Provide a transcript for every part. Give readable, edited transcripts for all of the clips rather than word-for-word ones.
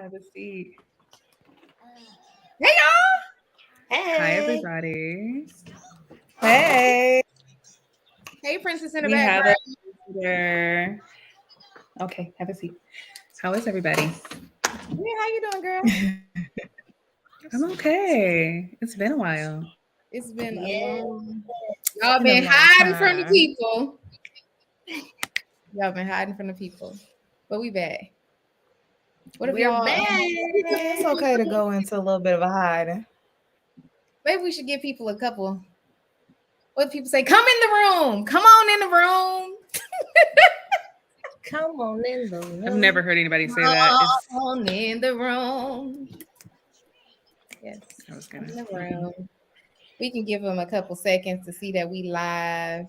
Have a seat. Hey y'all! Hi, Hey! everybody. Hey! Hey, Princess in the We have background. a visitor. Okay, have a seat. How is everybody? Yeah, how you doing, girl? I'm okay. It's been a while. It's been a Yeah. long. Y'all Been a been long hiding from the time. people. Y'all been hiding from the people, but we back. What if We're y'all? back. It's okay to go into a little bit of a hiding. Maybe we should give people a couple. What if people say? Come in the room. Come on in the room. Come on in the room. I've never heard anybody say that. Come on in the room. Yes, I was in gonna. the room. We can give them a couple seconds to see that we live.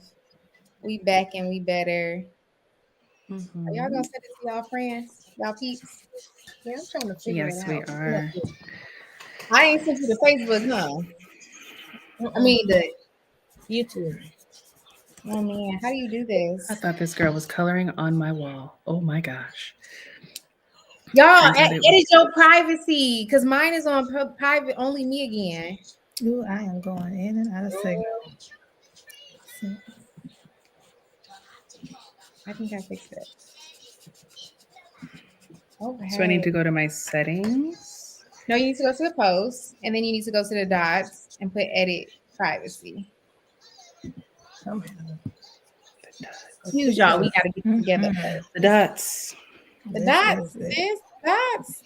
We back and we better. Are y'all gonna send it to y'all friends, y'all peeps? Yeah, I'm trying to figure Yes, it we out. are. I ain't sent you the Facebook, huh? I Mm-mm. mean the. YouTube. Oh man, how do you do this? I thought this girl was coloring on my wall. Oh my gosh. Y'all, Turns out it edit your privacy, cause mine is on private only. Me again. Ooh, I am going in and out of signal. I think I fixed it. Okay. So I need to go to my settings. No, you need to go to the post, and then you need to go to the dots and put edit privacy. Excuse y'all, we gotta get it together. The dots. The This dots, is it. sis, dots.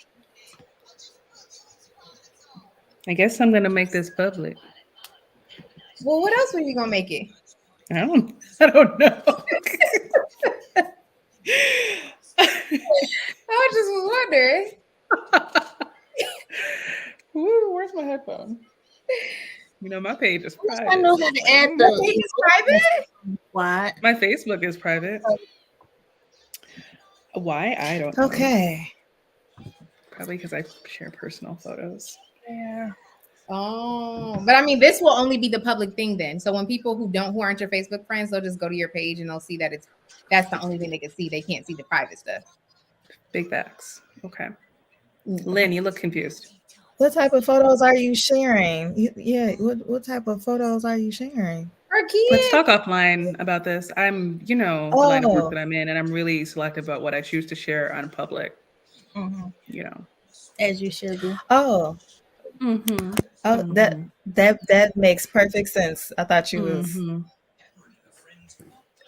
I guess I'm gonna make this public. Well, what else were you gonna make it? I don't know. I just was wondering. Woo, where's my headphone? You know, my page is I private. know how to add Your the page is private? why. My Facebook is private. Why? I don't know. Okay. Probably because I share personal photos. Yeah. Oh, but I mean, this will only be the public thing then. So when people who aren't your Facebook friends, they'll just go to your page and they'll see that that's the only thing they can see. They can't see the private stuff. Big facts. Okay. Lynn, you look confused. What type of photos are you sharing? Yeah. What type of photos are you sharing? Her kids. Let's talk offline about this. I'm, the line of work that I'm in, and I'm really selective about what I choose to share on public. As you should be. Oh. Mm-hmm. Oh, Mm-hmm. that makes perfect sense. I thought you was. Mm-hmm.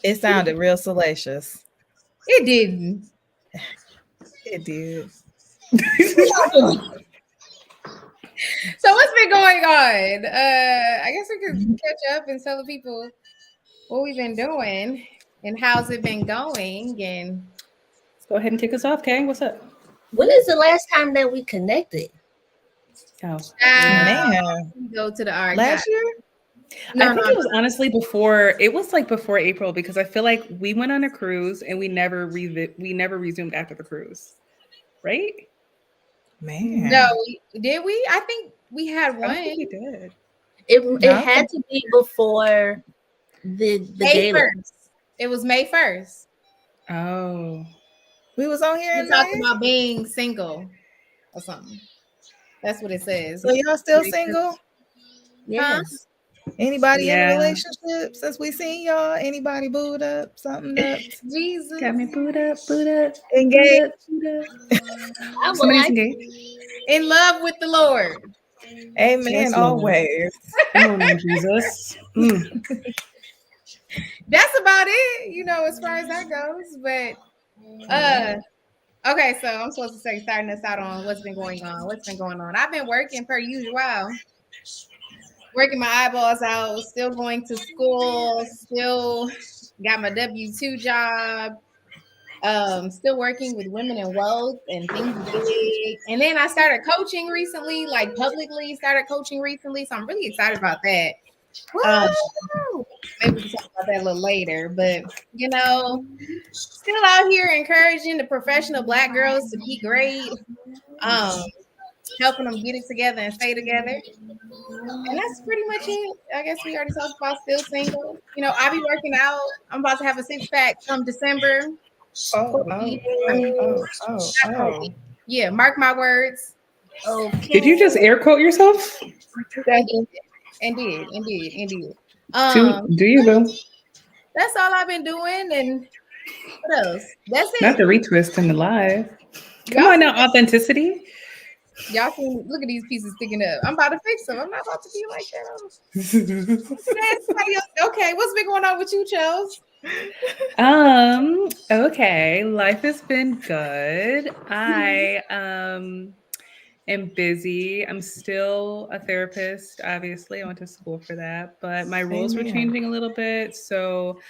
It sounded real salacious. It didn't. It did. So what's been going on? I guess we could catch up and tell the people what we've been doing and how's it been going. And let's go ahead and kick us off, Kay. What's up? When is the last time that we connected? Oh, Man. Go to the archive. Last year? I think it was honestly before. It was like before April because I feel like we went on a cruise and we never resumed after the cruise, right? Man. No, did we? I think we had one. I think we did. It had to be before the May gala. 1st. It was May 1st. Oh. We was on here. We talked about being single or something. That's what it says. So y'all still single? Yes. Huh? Anybody in a relationship since we seen y'all? Anybody booed up? Something up? Jesus. Got me booed up. Engaged. Somebody's engaged. In love with the Lord. Amen. Yes, always. Come on, now, Jesus. That's about it, as far as that goes. But okay, so I'm supposed to say starting us out on what's been going on. What's been going on? I've been working per usual. Working my eyeballs out, still going to school, still got my W-2 job, still working with Women in Wealth and things big. And then I started coaching recently, like publicly started coaching recently. So I'm really excited about that. Maybe we can talk about that a little later, but still out here encouraging the professional Black girls to be great, helping them get it together and stay together. And that's pretty much it. I guess we already talked about still single. I'll be working out. I'm about to have a 6-pack come December. Oh. Yeah, mark my words. Okay. Did you just air quote yourself? Indeed. Do you, boo? That's all I've been doing, and what else? That's Not it. the retwist in the live. Come Y'all on see, now, authenticity. y'all see, look at these pieces sticking up. I'm about to fix them. I'm not about to be like that. Somebody else. Okay, what's been going on with you, Chels? Okay, life has been good. I am busy. I'm still a therapist, obviously. I went to school for that, but my roles were Amen. changing a little bit. So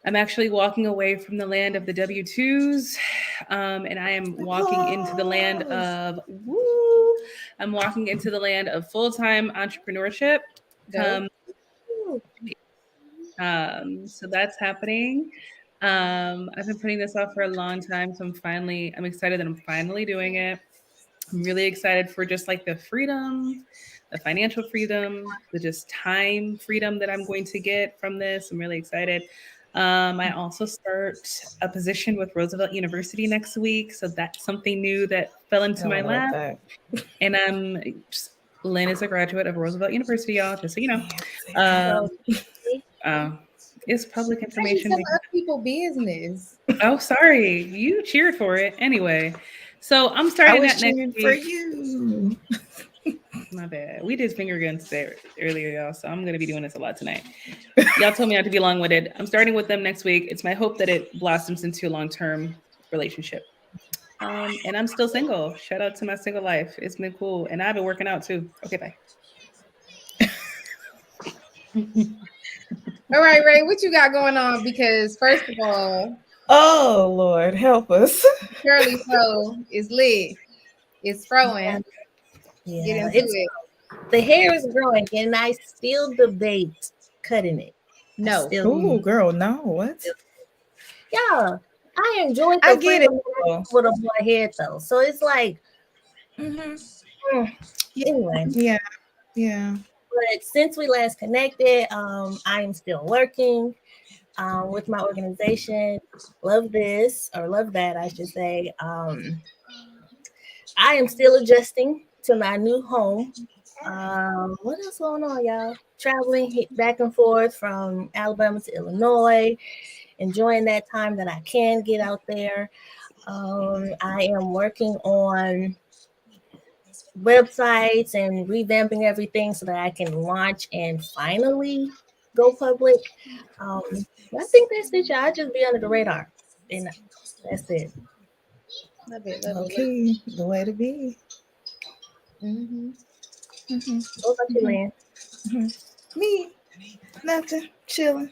I'm actually walking away from the land of the W-2s, and I am walking into the land of I'm walking into the land of full-time entrepreneurship. Dope. So that's happening. I've been putting this off for a long time, so I'm excited that I'm finally doing it. I'm really excited for just like the freedom, the financial freedom, the just time freedom that I'm going to get from this. I'm really excited. I also start a position with Roosevelt University next week, so that's something new that fell into my lap. And Lynn is a graduate of Roosevelt University, y'all, just so you know. It's public information. Some other people business. Oh, sorry. You cheered for it. Anyway, so I'm I starting was that next cheering week. for you. My bad. We did finger guns today earlier, y'all. So I'm gonna be doing this a lot tonight. Y'all told me not to be long-winded. I'm starting with them next week. It's my hope that it blossoms into a long-term relationship. And I'm still single. Shout out to my single life. It's been cool. And I've been working out too. Okay, bye. All right, Ray, what you got going on? Because first of all, Oh Lord, help us. Curly Fro is lit. It's throwing. Get into it. The hair is growing, and I still debate cutting it. No. Oh, girl, no. What? Yeah, I enjoy the I get it. with a more hair though. So it's like, anyway. Yeah. But since we last connected, I am still working with my organization. Love this or love that, I should say. I am still adjusting to my new home. What else going on, y'all? Traveling back and forth from Alabama to Illinois, enjoying that time that I can get out there. I am working on websites and revamping everything so that I can launch and finally go public. I think that's it, y'all. I just be under the radar, and that's it. Love it. Okay, the way to be. What about you, Lynn? Me, nothing, chilling.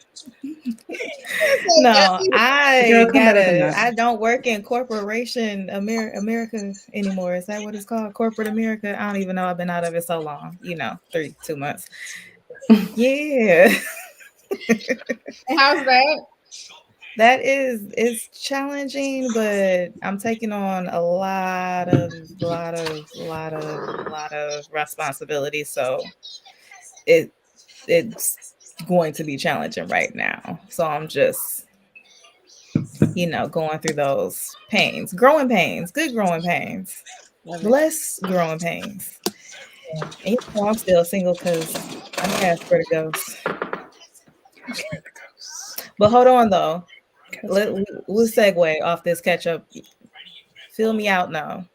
No, I don't work in corporation America anymore. Is that what it's called? Corporate America? I don't even know. I've been out of it so long. 2 months. Yeah. How's that? That is challenging, but I'm taking on a lot of responsibility. So it's going to be challenging right now. So I'm just, going through those pains, growing pains, good growing pains, less growing pains. And I'm still single because I'm Casper the Ghost. But hold on though. We'll segue off this catch up. Fill me out now.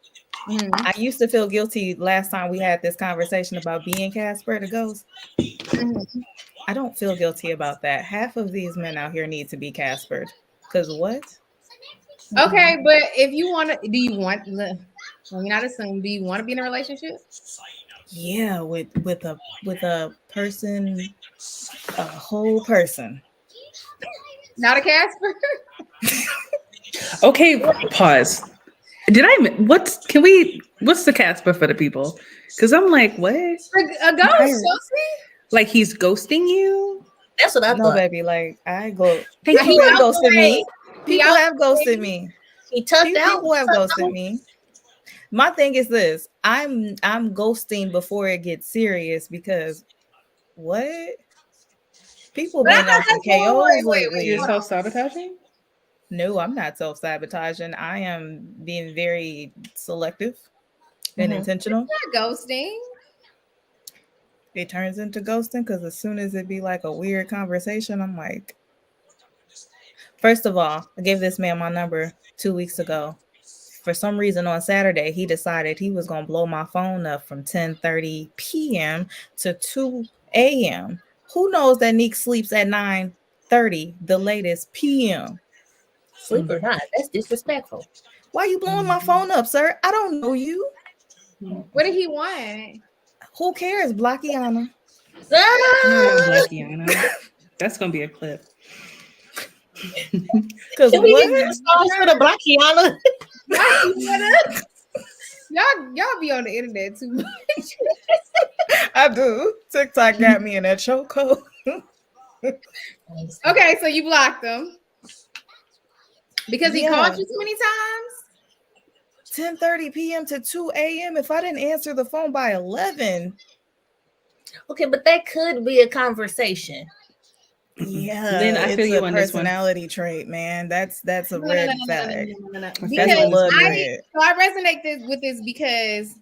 I used to feel guilty last time we had this conversation about being Casper the Ghost. I don't feel guilty about that. Half of these men out here need to be Caspered. Because what? Okay, but if you want to, let me not assume, do you want to be in a relationship? Yeah, with a person, a whole person. Not a Casper? Okay, pause. What's the Casper for the people? Because I'm like, what? A ghost, Chelsea? Like he's ghosting you? That's what I thought. No, baby, like I go. People have ghosted me. People have ghosted me. He tucked out. People have ghosted me. My thing is this: I'm ghosting before it gets serious because what? People been on some KOs lately. You're self-sabotaging? No, I'm not self-sabotaging. I am being very selective and intentional. Not ghosting. It turns into ghosting because as soon as it be like a weird conversation, I'm like, first of all, I gave this man my number 2 weeks ago. For some reason on Saturday, he decided he was going to blow my phone up from 10:30 p.m. to 2 a.m. Who knows that Neek sleeps at 9:30, the latest p.m. Sleep or not, that's disrespectful. Why you blowing my phone up, sir? I don't know you. What did he want? Who cares, Blockiana? Blackiana. That's gonna be a clip. Because Can we get a response for the Blackiana? Y'all be on the internet too much. I do. TikTok got me in that chokehold. Okay, so you blocked him because he called you too many times. 10:30 p.m. to 2 a.m. If I didn't answer the phone by 11. Okay, but that could be a conversation. Yeah, Then I feel it's you a on this one. personality trait, man. That's a red flag. Because blood I red. resonate with this because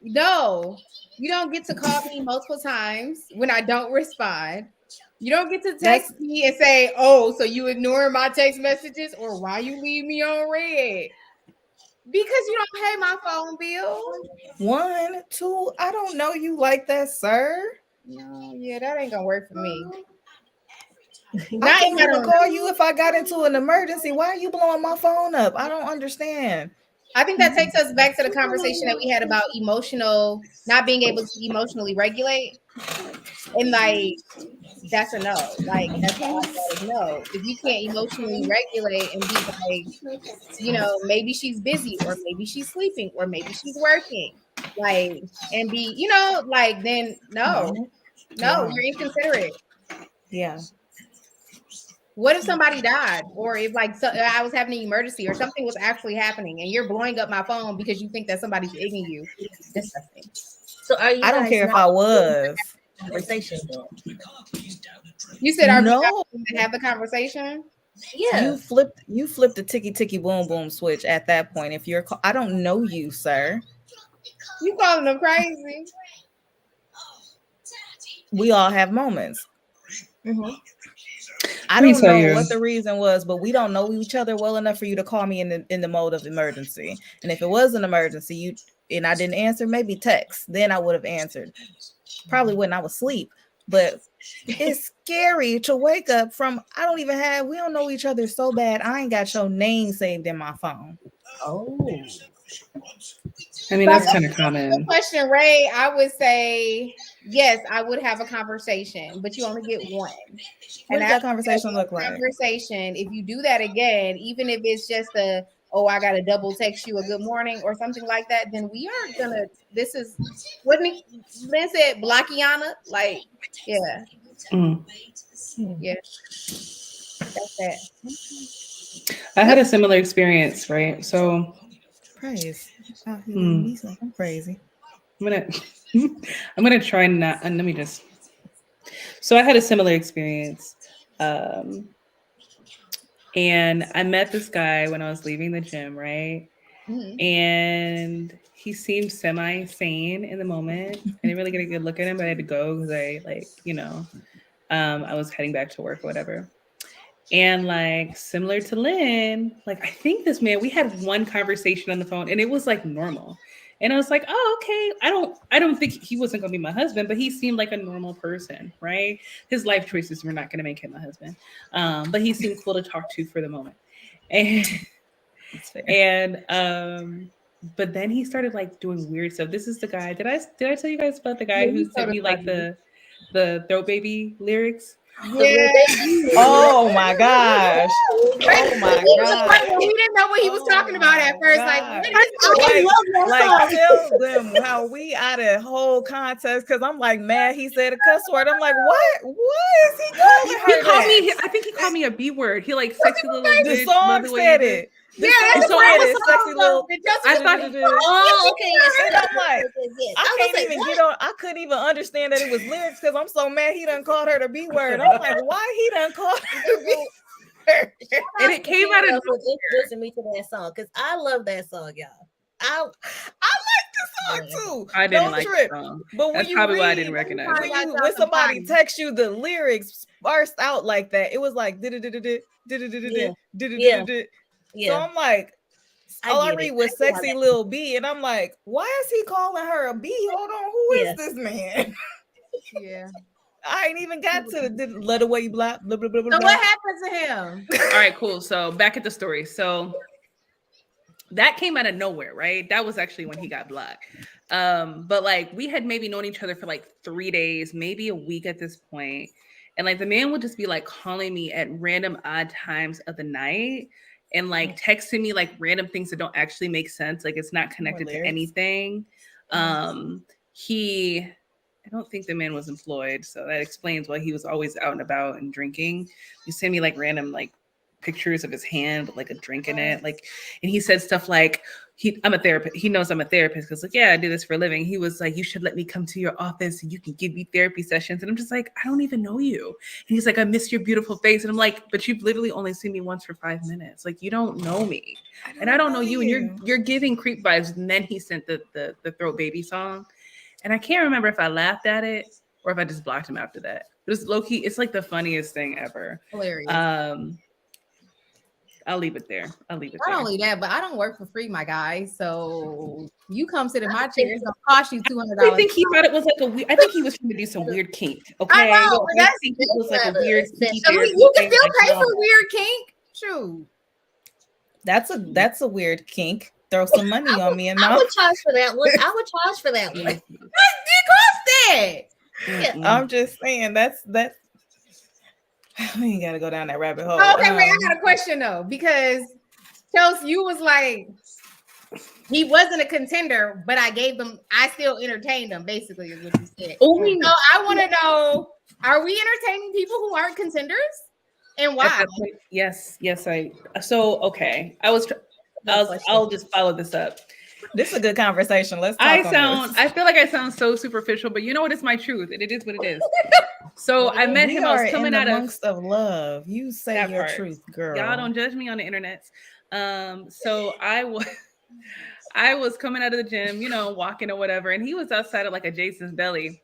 no, you don't get to call me multiple times when I don't respond. You don't get to text me and say, "Oh, so you ignore my text messages, or why you leave me on red?" Because you don't pay my phone bill. 1, 2, I don't know you like that, sir. No, yeah, that ain't gonna work for me. I can't even call you if I got into an emergency. Why are you blowing my phone up? I don't understand. I think that takes us back to the conversation that we had about not being able to emotionally regulate. And like, that's a no. Like, that's all that is no. If you can't emotionally regulate and be like, maybe she's busy, or maybe she's sleeping, or maybe she's working, like, and be, then no, you're inconsiderate. Yeah. What if somebody died, or if I was having an emergency, or something was actually happening, and you're blowing up my phone because you think that somebody's egging you? Disgusting. So are you? I don't care if I was. Conversation. You said, "Are no. we to have the conversation?" Yeah. You flipped the ticky ticky boom boom switch at that point. If you're, I don't know you, sir. You calling them crazy? We all have moments. Mm-hmm. I don't know what the reason was, but we don't know each other well enough for you to call me in the mode of emergency. And if it was an emergency, and I didn't answer, maybe text. Then I would have answered. Probably when I was asleep. But it's scary to wake up from. We don't know each other so bad. I ain't got your name saved in my phone. Oh. I mean, that's kind of common. Question, Ray. I would say yes. I would have a conversation, but you only get one. What does that conversation look like? Conversation. If you do that again, even if it's just I got to double text you a good morning or something like that, then we aren't gonna. This is what Lynn said. Blockiana, like, yeah, yeah. That's that. I had a similar experience, right? So, praise. I'm crazy. I'm gonna try not. And let me just. So I had a similar experience, and I met this guy when I was leaving the gym, right? Mm-hmm. And he seemed semi-sane in the moment. I didn't really get a good look at him, but I had to go because I was heading back to work or whatever. And similar to Lynn, I think this man, we had one conversation on the phone and it was normal. And I was like, oh, okay. I don't think he wasn't going to be my husband, but he seemed like a normal person, right? His life choices were not going to make him my husband. But he seemed cool to talk to for the moment. But then he started doing weird stuff. This is the guy. Did I tell you guys about the guy who sent me the Throat Baby lyrics? Yeah. Oh my gosh. Oh my gosh. We didn't know what he was talking about at first. Tell them how we out of whole context, because I'm mad he said a cuss word. I'm like, what is he doing? I think he called me a B word. He sexy little bitch. The song said it. Yeah, that's so I was sexy little. I thought. Oh, okay. And I'm like, I couldn't even understand that it was lyrics because I'm so mad he done called her the B word. I'm like, why he done called her the B? And it came out of for introducing me to that song because I love that song, y'all. I like the song too. I didn't Don't like trip. the song. But when That's you probably why I read, didn't recognize when it. you- when somebody texts you the lyrics sparsed out like that, it was like Yeah. So I'm like, all I get read it. was I get sexy that. little B, and I'm like, why is he calling her a B? Hold on, who is this man? Yeah. I ain't even got to the let away blah blah blah blah blah. So what happened to him? All right, cool. So back at the story. So that came out of nowhere, right? That was actually when he got blocked. But like we had maybe known each other for like 3 days, maybe a week at this point. And like the man would just be like calling me at random odd times of the night and like texting me like random things that don't actually make sense. Like it's not connected to anything. I don't think the man was employed, so that explains why he was always out and about and drinking. He sent me like random like pictures of his hand with like a drink in it, like, and he said stuff like, I'm a therapist. He knows I'm a therapist because like, yeah, I do this for a living. He was like, you should let me come to your office and you can give me therapy sessions. And I'm just like, I don't even know you. And he's like, I miss your beautiful face. And I'm like, but you've literally only seen me once for 5 minutes. Like you don't know me, and I don't know you. And you're giving creep vibes. And then he sent the Throw Baby song. And I can't remember if I laughed at it or if I just blocked him after that. But it's low key, it's like the funniest thing ever. Hilarious. I'll leave it there. Not only that, but I don't work for free, my guy. So you come sit in my chair, it's gonna cost you $200. I think he thought it was like a weird. I think he was trying to do some weird kink. Okay, I know, but I think it was like a weird. You can still pay for weird kink. Shoot, that's a weird kink. Throw some money on me and I would charge for that one. I would charge for that one. it cost that. Yeah. I'm just saying that's we ain't gotta go down that rabbit hole. Oh, okay, wait, I got a question though, because Chelsea, you was like, he wasn't a contender, but I still entertained him, basically, is what you said. Oh, so I want to know, are we entertaining people who aren't contenders? And why? Yes. Okay. I'll just follow this up. This is a good conversation. Let's talk I feel like I sound so superficial, but you know what? It's my truth, and it is what it is. So I met him. I was coming out of love. You say your truth, girl. Y'all don't judge me on the internet. So I was coming out of the gym, you know, walking or whatever, and he was outside of like a Jason's Deli.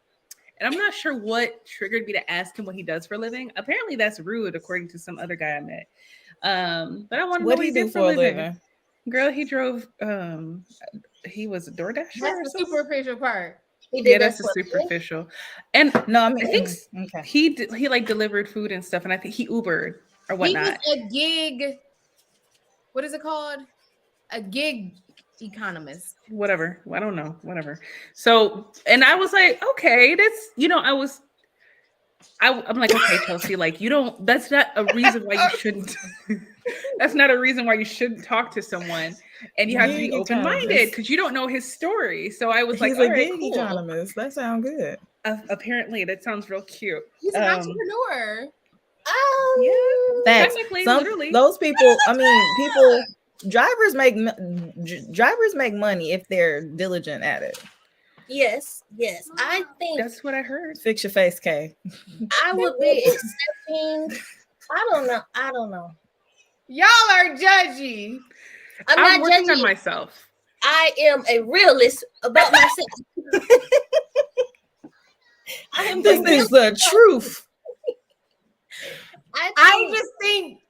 And I'm not sure what triggered me to ask him what he does for a living. Apparently that's rude, according to some other guy I met. But I want to know what he did for a living. Girl, he drove. He was a DoorDasher. That's the superficial part. That's the superficial. And no, I think he like delivered food and stuff, and I think he Ubered or whatnot. He was a gig. What is it called? A gig economist. Whatever. I don't know. Whatever. So, and I was like, okay, that's, you know, I'm like, okay, Chelsea, like that's not a reason why you shouldn't. That's not a reason why you shouldn't talk to someone, and you have to be open-minded because you don't know his story. So I was like, all right, cool. Economist. That sounds good. Apparently, that sounds real cute. He's an entrepreneur. Oh, yeah. Technically, literally. Those people. I mean, drivers make money if they're diligent at it. Yes. I think that's what I heard. Fix your face, Kay. I would be accepting. I don't know. Y'all are judgy. I'm working on myself. I am a realist about myself. This is the truth. I just think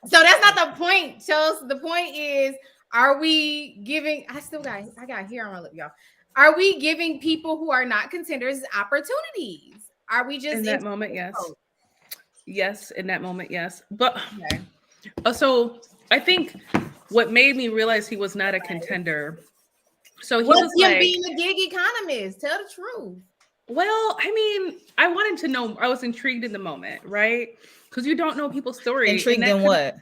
so. That's not the point, Chelsea. The point is, are we giving? I got hair on my lip, y'all. Are we giving people who are not contenders opportunities? Are we just in that moment? Yes, in that moment, yes. But so I think what made me realize he was not a contender. So he was him being a gig economist. Tell the truth. Well, I mean, I wanted to know. I was intrigued in the moment, right? Because you don't know people's story. Intrigued in what?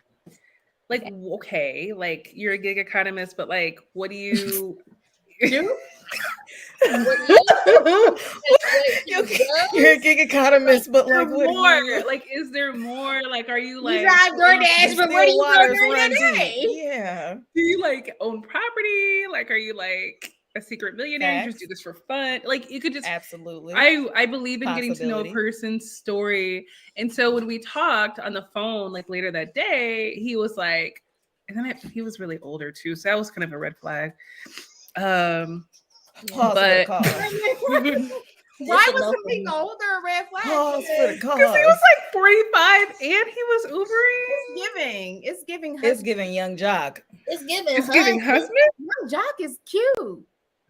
Like, okay, like you're a gig economist, but like, what do you do? You're a gig economist, but like, what more? Like, is there more? Like, are you like you drive DoorDash, but what do you do during the day? Yeah. Do you like own property? Like, are you like a secret millionaire. You just do this for fun. Like you could just absolutely. I believe in getting to know a person's story. And so when we talked on the phone, like later that day, he was like, and then he was really older too, so that was kind of a red flag. But why was him being older a red flag? Because he was like 45 and he was Ubering. It's giving. It's giving young Jock. It's giving husband. Young Jock is cute.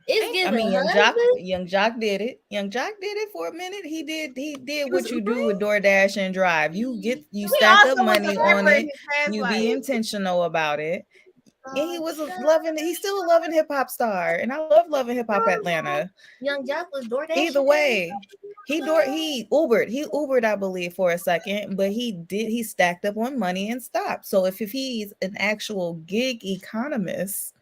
It's giving. Young Jock did it. Young Jock did it for a minute. He did what you do with DoorDash and Drive. You stack up money on it. You be intentional about it. And he was loving it. He's still a loving hip hop star, and I love loving hip hop Atlanta. Young Jock was DoorDash. Either way, he Ubered, I believe, for a second, but he stacked up on money and stopped. So if he's an actual gig economist,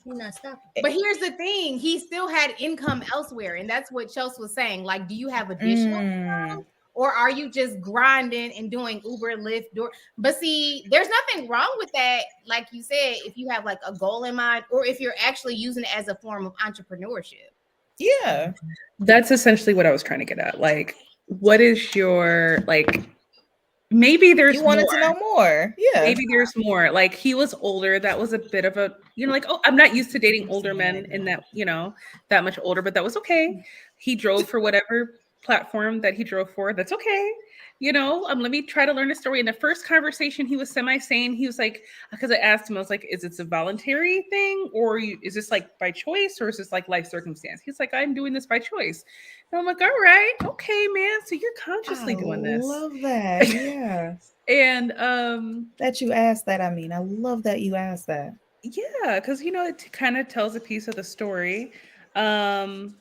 he's not stopping. But here's the thing: he still had income elsewhere, and that's what Chelsea was saying. Like, do you have additional income? Or are you just grinding and doing Uber, Lyft, But see, there's nothing wrong with that. Like you said, if you have like a goal in mind, or if you're actually using it as a form of entrepreneurship. Yeah. That's essentially what I was trying to get at. Like, what is your, like, maybe there's you wanted to know more. Yeah. Maybe there's more. Like, he was older. That was a bit of a, like, oh, I'm not used to dating older men in that, that much older, but that was okay. He drove for whatever platform that he drove for. That's okay. Let me try to learn a story. In the first conversation, he was semi-sane. He was like, because I asked him, I was like, is this a voluntary thing? Or is this like by choice? Or is this like life circumstance? He's like, I'm doing this by choice. And I'm like, all right, okay, man. So you're consciously doing this. I love that. Yeah. And that you asked that. I mean, I love that you asked that. Yeah, because it kind of tells a piece of the story. And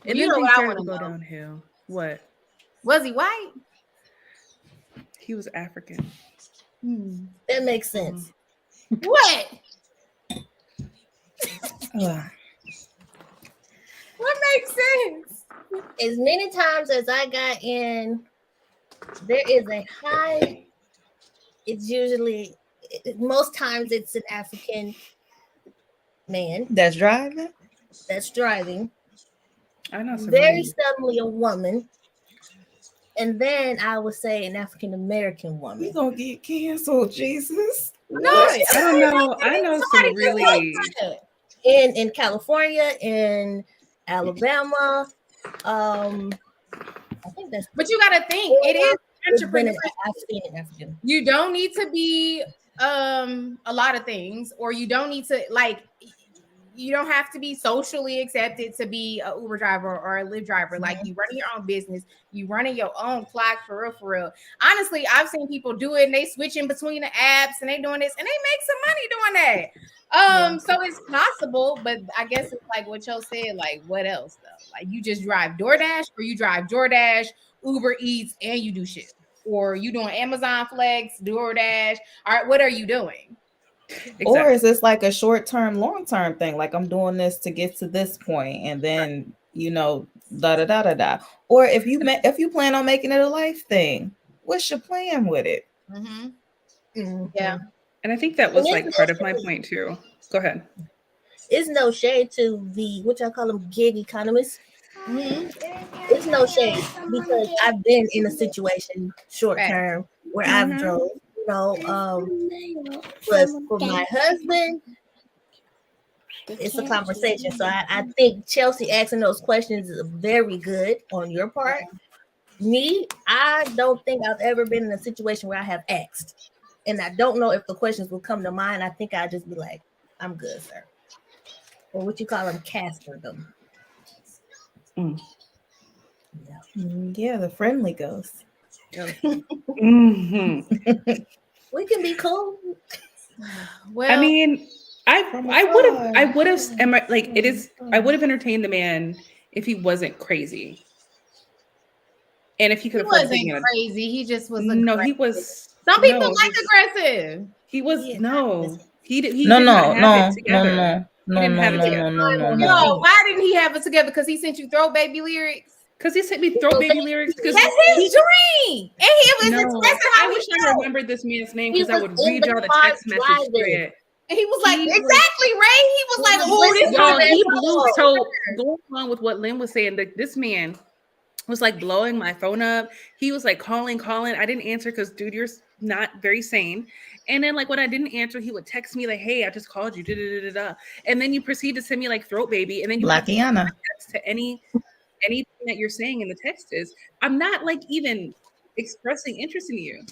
you know what I want to go downhill. What? Was he white? He was African. That makes sense. What? What makes sense? As many times as I got in, there is a high. It's usually, most times it's an African man that's driving. I know. Very suddenly a woman, and then I would say an African American woman. We gonna get canceled, Jesus. No, I don't know. I know some really in California, in Alabama. I think that's. But you got to think it is entrepreneurship. African. You don't need to be a lot of things, or you don't need to like. You don't have to be socially accepted to be a Uber driver or a Lyft driver. Like you running your own business, you running your own clock for real. Honestly, I've seen people do it and they switch in between the apps and they doing this and they make some money doing that. So it's possible, but I guess it's like what Joe said, like what else though? Like you just drive DoorDash or you drive DoorDash, Uber Eats, and you do shit. Or you doing Amazon Flex, DoorDash. All right, what are you doing? Exactly. Or is this like a short-term, long-term thing? Like I'm doing this to get to this point, and then da da da da da. Or if you plan on making it a life thing, what's your plan with it? Yeah, and I think that was like part of my point too. Go ahead. It's no shade to the what y'all call them gig economists. It's no shade because I've been in a situation short term where I've drove. But for my husband, it's a conversation. So I think Chelsea asking those questions is very good on your part. Me, I don't think I've ever been in a situation where I have asked. And I don't know if the questions will come to mind. I think I'll just be like, I'm good, sir. Or what you call them, Casper them. Yeah, the friendly ghost. We can be cool. Well, I mean, I would have entertained the man if he wasn't crazy, and if he could have wasn't crazy. He just was aggressive. No, he was. Some people like aggressive. He was no. He did no. Not have it together. No, why didn't he have it together? Because he sent you Throw Baby lyrics. Because he sent me Throw Baby lyrics. Because that's his dream, and he was expressing how I wish I remembered this man's name because I would read y'all the text message thread. And he was like, exactly, Ray. He was like, oh, this Y'all, he is blew. So going along with what Lynn was saying, that this man was like blowing my phone up. He was like calling. I didn't answer because, dude, you're not very sane. And then like when I didn't answer, he would text me like, "Hey, I just called you." Da-da-da-da-da. And then you proceed to send me like throat baby, and then you have to text to anything that you're saying in the text is, I'm not like even expressing interest in you.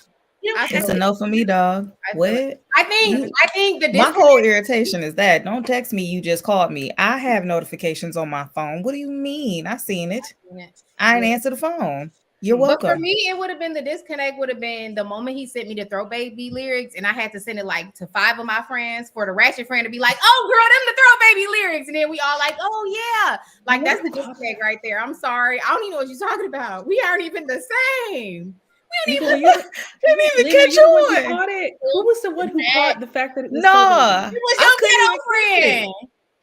You know, It's a no for me, dog. What? I think that my whole irritation is that don't text me. You just called me. I have notifications on my phone. What do you mean? I seen it. I didn't answer the phone. You're welcome. But for me, it would have been the disconnect would have been the moment he sent me the Throw Baby lyrics, and I had to send it like to 5 of my friends for the ratchet friend to be like, "Oh, girl, them the Throw Baby lyrics," and then we all like, "Oh yeah," like that's the disconnect right there. I'm sorry, I don't even know what you're talking about. We aren't even the same. We don't even catch on. Who was the one who caught the fact that it was it was your ghetto friend.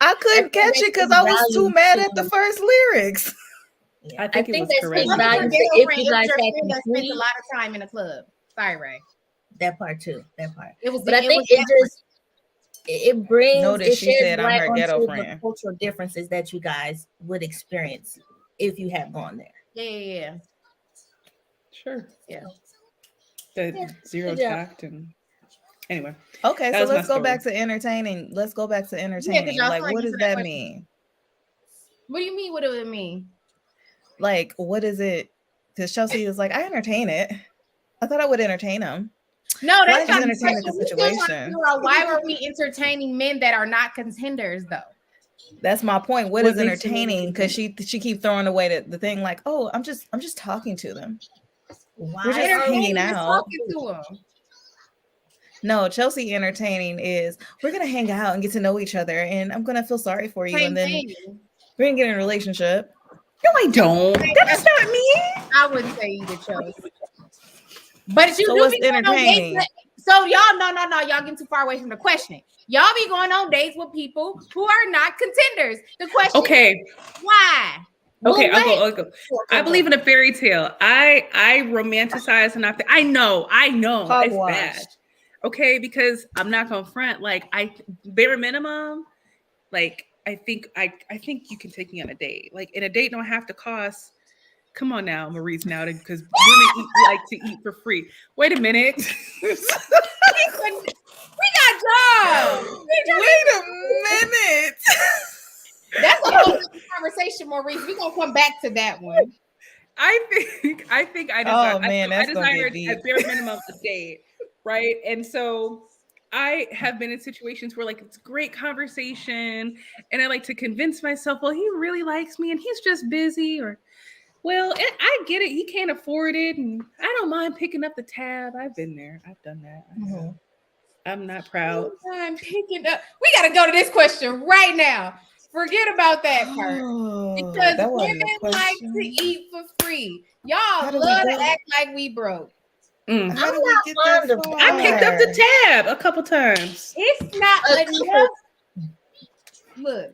I couldn't catch it because I was too mad at the first lyrics. I think it was correct. If you guys had spent a lot of time in the club. Sorry, Ray. That part too. That part. It was, but I think it brings. Notice she said I'm her ghetto friend. The cultural differences that you guys would experience if you have gone there. Yeah. Sure. Yeah. The zero tact and anyway. Okay, so let's go back to entertaining. Let's go back to entertaining. Like, what does that mean? What do you mean? What do it mean? Like, what is it? Because Chelsea was like, I entertain it. I thought I would entertain him. No, that's not entertaining the situation. Why are we entertaining men that are not contenders, though? That's my point. What is entertaining? Because she keeps throwing away the thing like, oh, I'm just talking to them. Why we're just hanging out. Talking to them. No, Chelsea entertaining is we're gonna hang out and get to know each other, and I'm gonna feel sorry for you, and then we're gonna get in a relationship. No, I don't. That's not me. I wouldn't say either, Chelsea. But you so do what's be entertaining? So y'all, no, y'all getting too far away from the question. Y'all be going on dates with people who are not contenders. The question is, why? Okay, I'll go. I believe in a fairy tale. I romanticize and I know it's bad. Okay, because I'm not gonna front. Like bare minimum, like I think you can take me on a date. Like, and a date don't have to cost. Come on now, Maurice. Now, because women like to eat for free. Wait a minute. We got jobs. Wait a minute. That's a whole conversation, Maurice. We're gonna come back to that one. I think I desire, I desire at bare minimum a date, right? And so I have been in situations where like it's great conversation, and I like to convince myself, well, he really likes me, and he's just busy, or well, I get it, he can't afford it, and I don't mind picking up the tab. I've been there, I've done that. Mm-hmm. I'm not proud. I'm picking up. We got to go to this question right now. Forget about that part. Because women like to eat for free. Y'all love to act like we broke. I'm not fond of that. I picked up the tab a couple times. It's not enough. Look,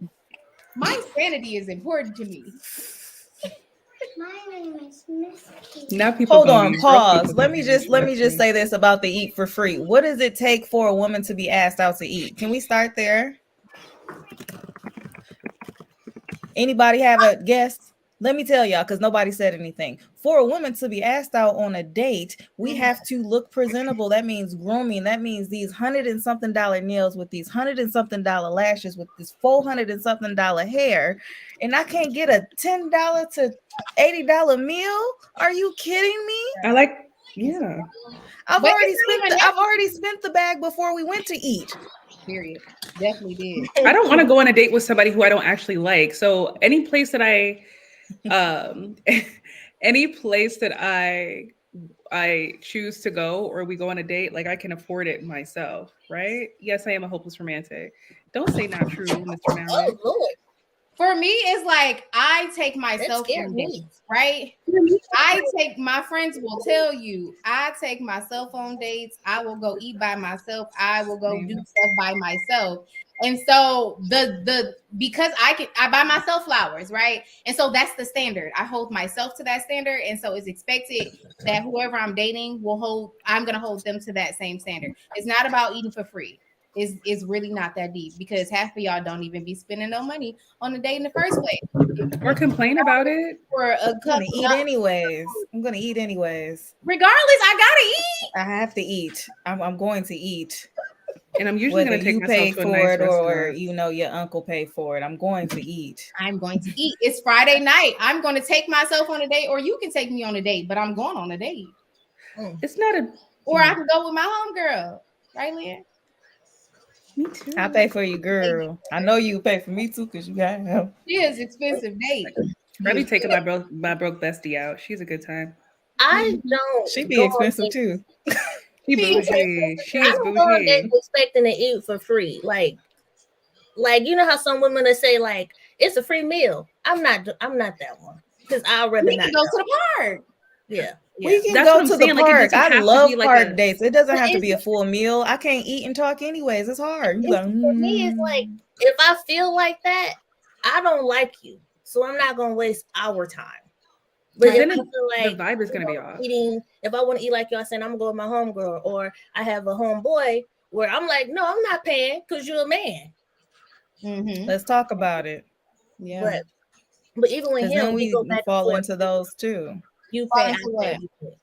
my sanity is important to me. My name is Miss Now people hold on, pause. Let me just say this about the eat for free. What does it take for a woman to be asked out to eat? Can we start there? Anybody have a guess? Let me tell y'all, because nobody said anything. For a woman to be asked out on a date, we have to look presentable. That means grooming. That means these $100 and something nails with these $100 and something lashes with this $400 and something hair, and I can't get a $10 to $80 meal. Are you kidding me? I like, yeah. I've already spent the bag before we went to eat. Period. Definitely did. I don't want to go on a date with somebody who I don't actually like. So any place that I choose to go, or we go on a date, like I can afford it myself, right? Yes, I am a hopeless romantic. Don't say not true, Mr. Mallett. Oh, Lord. For me, it's like I take myself on dates, right? My friends will tell you, I take my cell phone dates. I will go eat by myself. I will go do stuff by myself. And so because I buy myself flowers, right? And so that's the standard. I hold myself to that standard. And so it's expected that whoever I'm dating I'm going to hold them to that same standard. It's not about eating for free. is really not that deep because half of y'all don't even be spending no money on a date in the first place. Or complain about it. For a I'm gonna couple, eat anyways. I'm gonna eat anyways. regardless, I gotta eat. I have to eat. I'm going to eat. And I'm usually Whether going to take you myself pay to a for nice it or restaurant. your uncle pay for it, I'm going to eat. I'm going to eat. It's Friday night. I'm going to take myself on a date, or you can take me on a date, but I'm going on a date. It's not a. Or I can go with my homegirl. Right, Leah? Me too. I pay for you, girl. I know you pay for me too, because you got him. She is expensive date. I'll be taking my broke bestie out. She's a good time. I don't She be go on expensive dates. too. She bougie. She I is don't go on dates bougie. expecting to eat for free. Like you know how some women will say like it's a free meal. I'm not that one because I'd rather We not can go to the park. Yeah. We can That's go what I'm to saying, the like, it park. doesn't I have to love be like park a- dates. It doesn't But have to it's be a full meal. I can't eat and talk anyways. It's hard. You it's, go, for me, it's like if I feel like that, I don't like you, so I'm not gonna waste our time. But Right. if Then I feel like the vibe is gonna be off. eating, if I want to eat like y'all saying, I'm gonna go with my homegirl, or I have a homeboy where I'm like, no, I'm not paying because you're a man. Mm-hmm. let's talk about it. Yeah. But even with Because him, then we we go back and fall forth. into those too. You Fall pay, I into pay. what? You pay.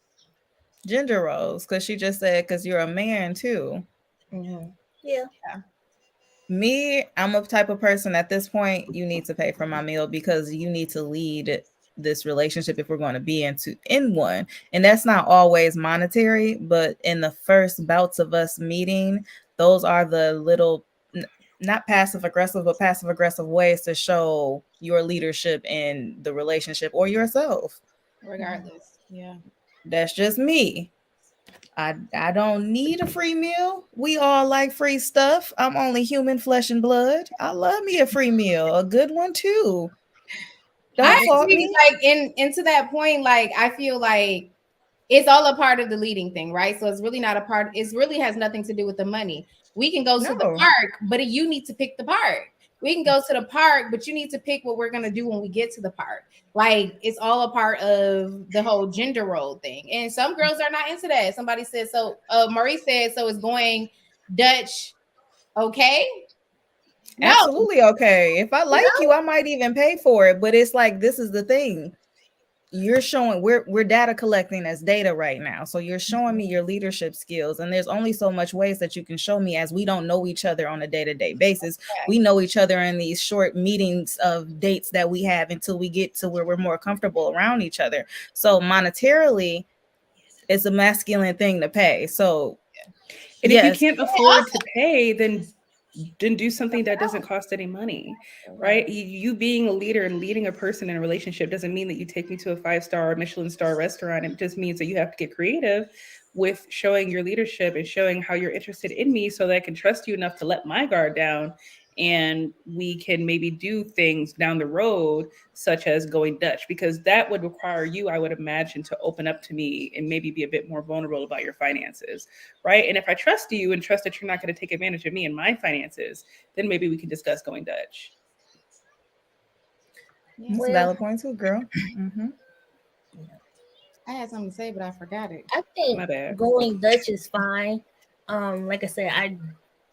Gender roles. Because she just said, because you're a man too. Mm-hmm. Yeah. Me, I'm a type of person at this point, you need to pay for my meal because you need to lead this relationship if we're going to be in one. And that's not always monetary, but in the first bouts of us meeting, those are the little not passive aggressive, but passive aggressive ways to show your leadership in the relationship or yourself. Regardless. Yeah. That's just me. I don't need a free meal. We all like free stuff. I'm only human flesh and blood. I love me a free meal, a good one too. Don't I fault agree. me. Like into that point, like I feel like it's all a part of the leading thing, right? So it's really not a part, it really has nothing to do with the money. We can go to the No. park, but you need to pick the park. We can go to the park, but you need to pick what we're gonna do when we get to the park. Like it's all a part of the whole gender role thing. And some girls are not into that. Somebody said so. Marie said so. It's going Dutch, okay? No, Absolutely okay. If I like you, I might even pay for it. But it's like this is the thing. You're showing we're data collecting as data right now. So you're showing me your leadership skills. And there's only so much ways that you can show me as we don't know each other on a day-to-day basis. We know each other in these short meetings of dates that we have until we get to where we're more comfortable around each other. So monetarily, it's a masculine thing to pay. So And yes, if you can't afford to pay, then do something that doesn't cost any money, right? You being a leader and leading a person in a relationship doesn't mean that you take me to a 5-star or Michelin star restaurant. It just means that you have to get creative with showing your leadership and showing how you're interested in me so that I can trust you enough to let my guard down and we can maybe do things down the road such as going Dutch, because that would require you, I would imagine, to open up to me and maybe be a bit more vulnerable about your finances, right? And if I trust you and trust that you're not going to take advantage of me and my finances, then maybe we can discuss going Dutch. that's a valid point too, girl. Mm-hmm. I had something to say, but I forgot it. I think My bad. going Dutch is fine. Like I said,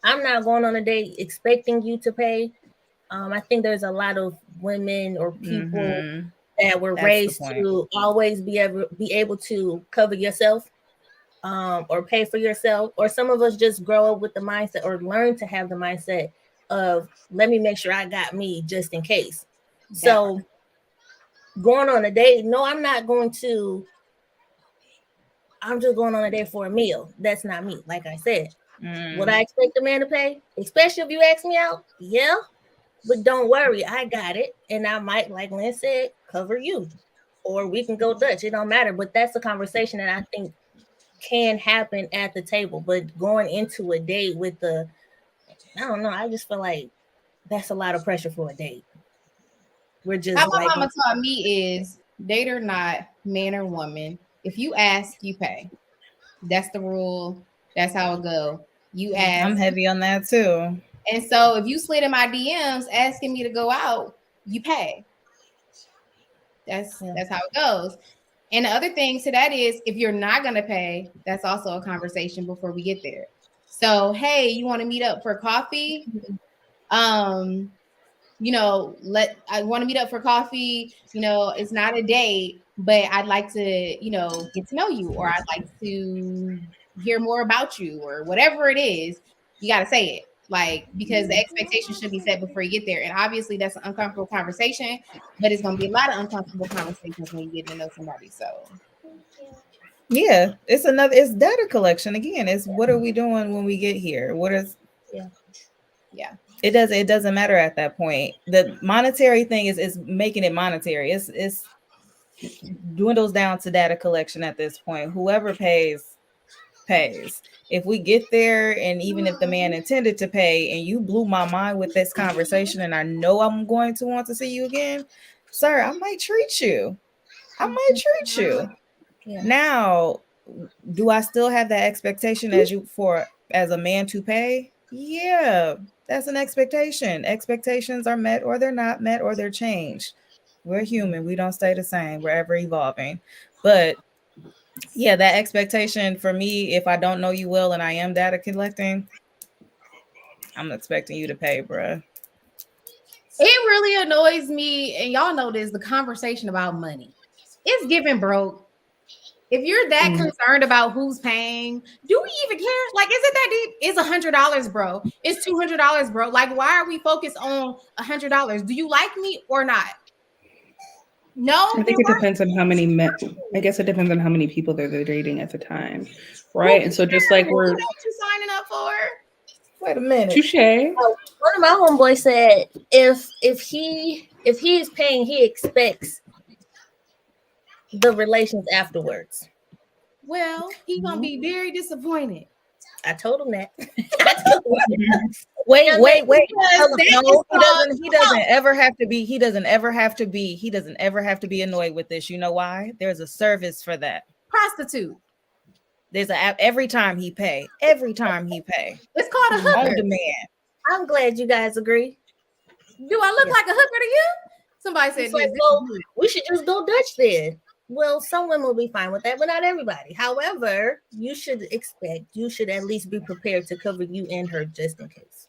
I'm not going on a date expecting you to pay. I think there's a lot of women or people that were raised to always be able to cover yourself, or pay for yourself. Or some of us just grow up with the mindset or learn to have the mindset of let me make sure I got me just in case. So going on a date, no, I'm not going to. I'm just going on a date for a meal. That's not me. Like I said, would I expect a man to pay? Especially if you ask me out? Yeah. But don't worry, I got it. And I might, like Lynn said, cover you. Or we can go Dutch. It don't matter. But that's a conversation that I think can happen at the table. But going into a date with I don't know. I just feel like that's a lot of pressure for a date. We're just how my mama taught me is date or not, man or woman. If you ask, you pay. That's the rule. That's how it go. You ask. I'm heavy on that too. And so if you slid in my DMs asking me to go out, you pay. That's how it goes. And the other thing to that is if you're not gonna pay, that's also a conversation before we get there. So, hey, you want to meet up for coffee? I want to meet up for coffee. It's not a date, but I'd like to, get to know you, or I'd like to hear more about you, or whatever it is. You got to say it, like, because the expectation should be set before you get there. And obviously, that's an uncomfortable conversation, but it's going to be a lot of uncomfortable conversations when you get to know somebody. So, yeah, it's data collection again. It's what are we doing when we get here? yeah. It doesn't matter at that point. The monetary thing is making it monetary. It's dwindles down to data collection at this point. Whoever pays. If we get there, and even if the man intended to pay and you blew my mind with this conversation, and I know I'm going to want to see you again, sir, I might treat you. Yeah. Now, do I still have that expectation as a man to pay? Yeah, that's an expectation. Expectations are met, or they're not met, or they're changed. We're human. We don't stay the same. We're ever evolving. But yeah, that expectation for me, if I don't know you well and I am data collecting, I'm expecting you to pay, bruh. It really annoys me, and y'all know this, the conversation about money. It's giving broke. If you're that concerned about who's paying, do we even care? Like, is it that deep? It's $100, bro. It's $200, bro. Like, why are we focused on $100? Do you like me or not? No, I think it depends on how many men. I guess it depends on how many people they're dating at the time, right? And so just like what you signing up for? Wait a minute. Touche. One of my homeboys said if he is paying, he expects the relations afterwards. Well, he's gonna be very disappointed. I told him that. Wait. No, he doesn't ever have to be. He doesn't ever have to be annoyed with this. You know why? There's a service for that. Prostitute. There's every time he pay. It's called a hooker. On demand. I'm glad you guys agree. Do I look like a hooker to you? Somebody said, like, well, we should just go Dutch then. Well, some women will be fine with that, but not everybody. However, you should at least be prepared to cover you and her just in case.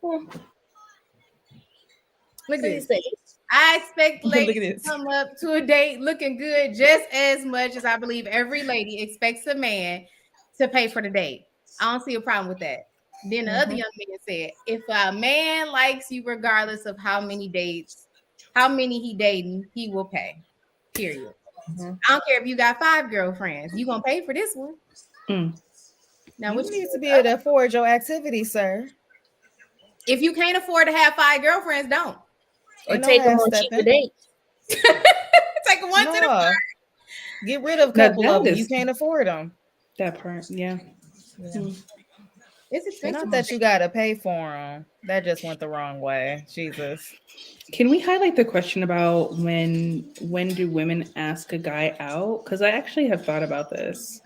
Look at this. I expect ladies to come up to a date looking good just as much as I believe every lady expects a man to pay for the date. I don't see a problem with that. Then the other young man said, if a man likes you regardless of how many he dating, he will pay. Period. I don't care if you got 5 girlfriends. You gonna pay for this one. Now, which needs to be able to afford your activity, sir. If you can't afford to have 5 girlfriends, don't. Or take them on cheaper dates. Take one to the park. Get rid of a couple of them. You can't afford them. That part, yeah. It's expensive. Not that you gotta pay for them. That just went the wrong way. Jesus. Can we highlight the question about when do women ask a guy out? Because I actually have thought about this,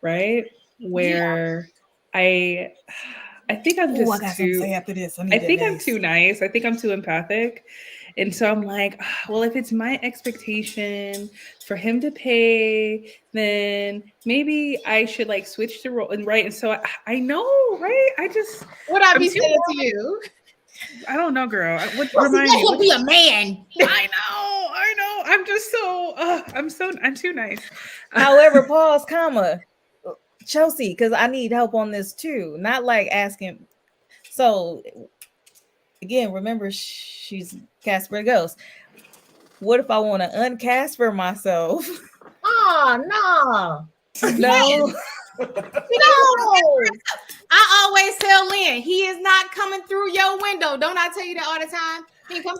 right? Where I think I'm just too. I think I'm too nice. I think I'm too empathic. And so I'm like, well, if it's my expectation for him to pay, then maybe I should like switch the role. And right. And so I know, right? What I be saying to you? I don't know, girl. Remind me. Be a man. I know. I'm just so, I'm too nice. However, pause, comma, Chelsea, because I need help on this too. Not like asking. So again, remember she's Casper Ghost. What if I want to uncasper myself? Oh, no. No. I always tell Lynn, he is not coming through your window. Don't I tell you that all the time?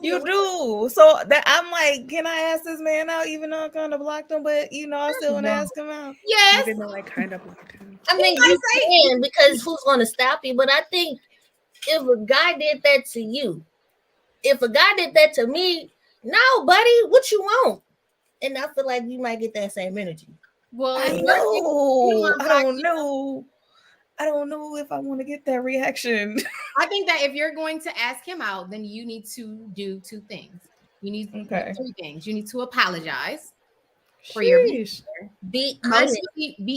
You do. So that I'm like, can I ask this man out even though I kind of blocked him? But I still want to ask him out. Yes. Even though I kind of blocked him. I mean, you can, because who's going to stop you? But I think if a guy did that to you, if a guy did that to me, no, buddy, what you want? And I feel like you might get that same energy. Well, I don't know. I don't know if I want to get that reaction. I think that if you're going to ask him out, then you need to do 2 things. You need to do 3 things. You need to apologize for your behavior. Be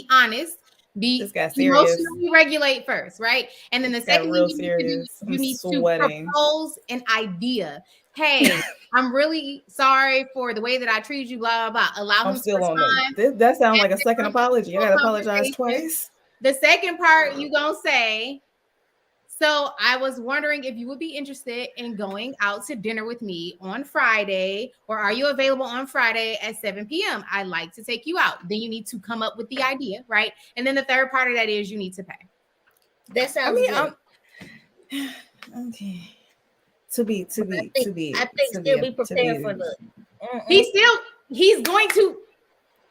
honest. Be This got serious. emotionally regulate first, right? And then the second real thing you need to do, serious. you I'm need sweating. to propose an idea. Hey, I'm really sorry for the way that I treated you, blah, blah, blah. Allow I'm him still some on time. that sounds like a second apology. I gotta apologize Conversation. twice. The second part, you gonna say, so I was wondering if you would be interested in going out to dinner with me on Friday, or are you available on Friday at 7 p.m.? I'd like to take you out. Then you need to come up with the idea, right? And then the third part of that is you need to pay. That sounds good. Okay. To be. I think still be prepared for the. He's going to.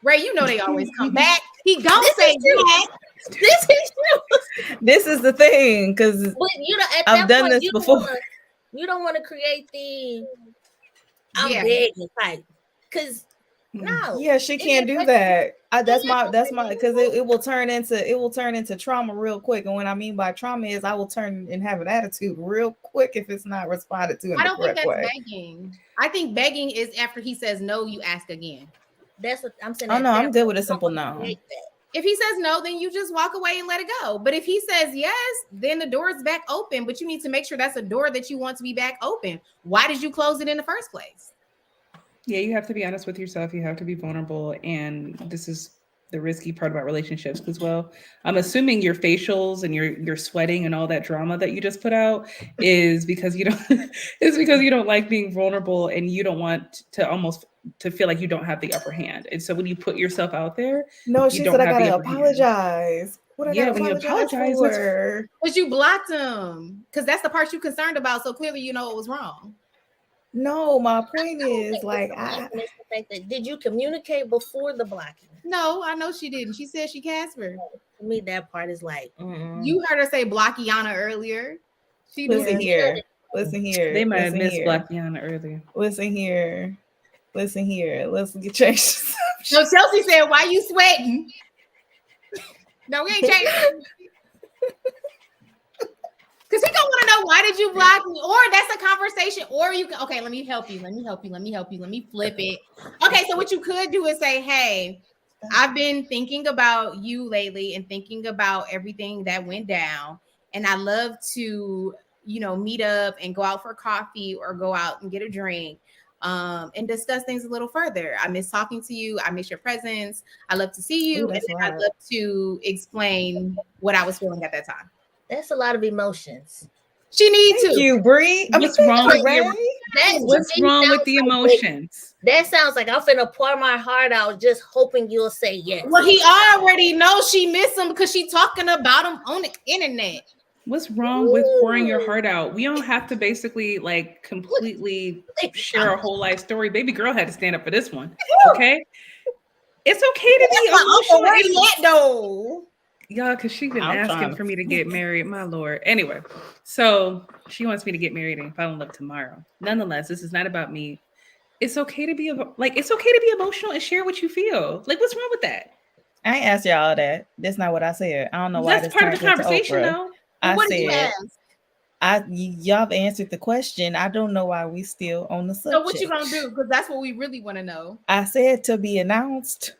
Ray, you know they always come back. He gonna say that. This is true. This is the thing, because But you know, at I've that done point, this before. You don't want to create the I'm Yeah. begging type. Because no. Yeah, she can't do that. That's my because it will turn into trauma real quick. And what I mean by trauma is I will turn and have an attitude real quick if it's not responded to in I the don't think correct that's way. begging. I think begging is after he says no, you ask again. That's what I'm saying. Oh no, I'm good with a simple no. If he says no, then you just walk away and let it go. But if he says yes, then the door is back open. But you need to make sure that's a door that you want to be back open. Why did you close it in the first place? Yeah, you have to be honest with yourself. You have to be vulnerable. And this is the risky part about relationships as well. I'm assuming your facials and your sweating and all that drama that you just put out is because you don't like being vulnerable and you don't want to feel like you don't have the upper hand. And so when you put yourself out there, no, she said I gotta apologize. What I gotta apologize for? Because you blocked him. Because that's the part you're concerned about. So clearly you know it was wrong. No, my point is like did you communicate before the blocking? No, I know she didn't. She said she Casper. To me, that part is like you heard her say Blockiana earlier. She Listen here. They might have missed Blockiana earlier. Listen here. Let's get changed. So Chelsea said, "Why you sweating?" No, we ain't changing. Because he gonna want to know, why did you block me? Or that's a conversation. Or you can, okay, let me help you. Let me flip it. Okay, so what you could do is say, hey, I've been thinking about you lately and thinking about everything that went down. And I love to, meet up and go out for coffee or go out and get a drink and discuss things a little further. I miss talking to you. I miss your presence. I love to see you. And I'd love to explain what I was feeling at that time. That's a lot of emotions. She needs to. Thank you, Bree. What's wrong with the emotions? That sounds like I'm finna pour my heart out, just hoping you'll say yes. Well, he already knows she missed him because she's talking about him on the internet. What's wrong with pouring your heart out? We don't have to basically like completely share a whole life story. Baby girl had to stand up for this one. Okay. It's okay to be emotional. Where you at though? Yeah, because she's been asking for me to get married, my lord. Anyway, so she wants me to get married and fall in love tomorrow. Nonetheless, this is not about me. It's okay to be emotional and share what you feel. Like, what's wrong with that? I ain't asked y'all that. That's not what I said. I don't know why. That's part of the conversation, though. I said, y'all have answered the question. I don't know why we still on the subject. So what you gonna do? Because that's what we really want to know. I said to be announced.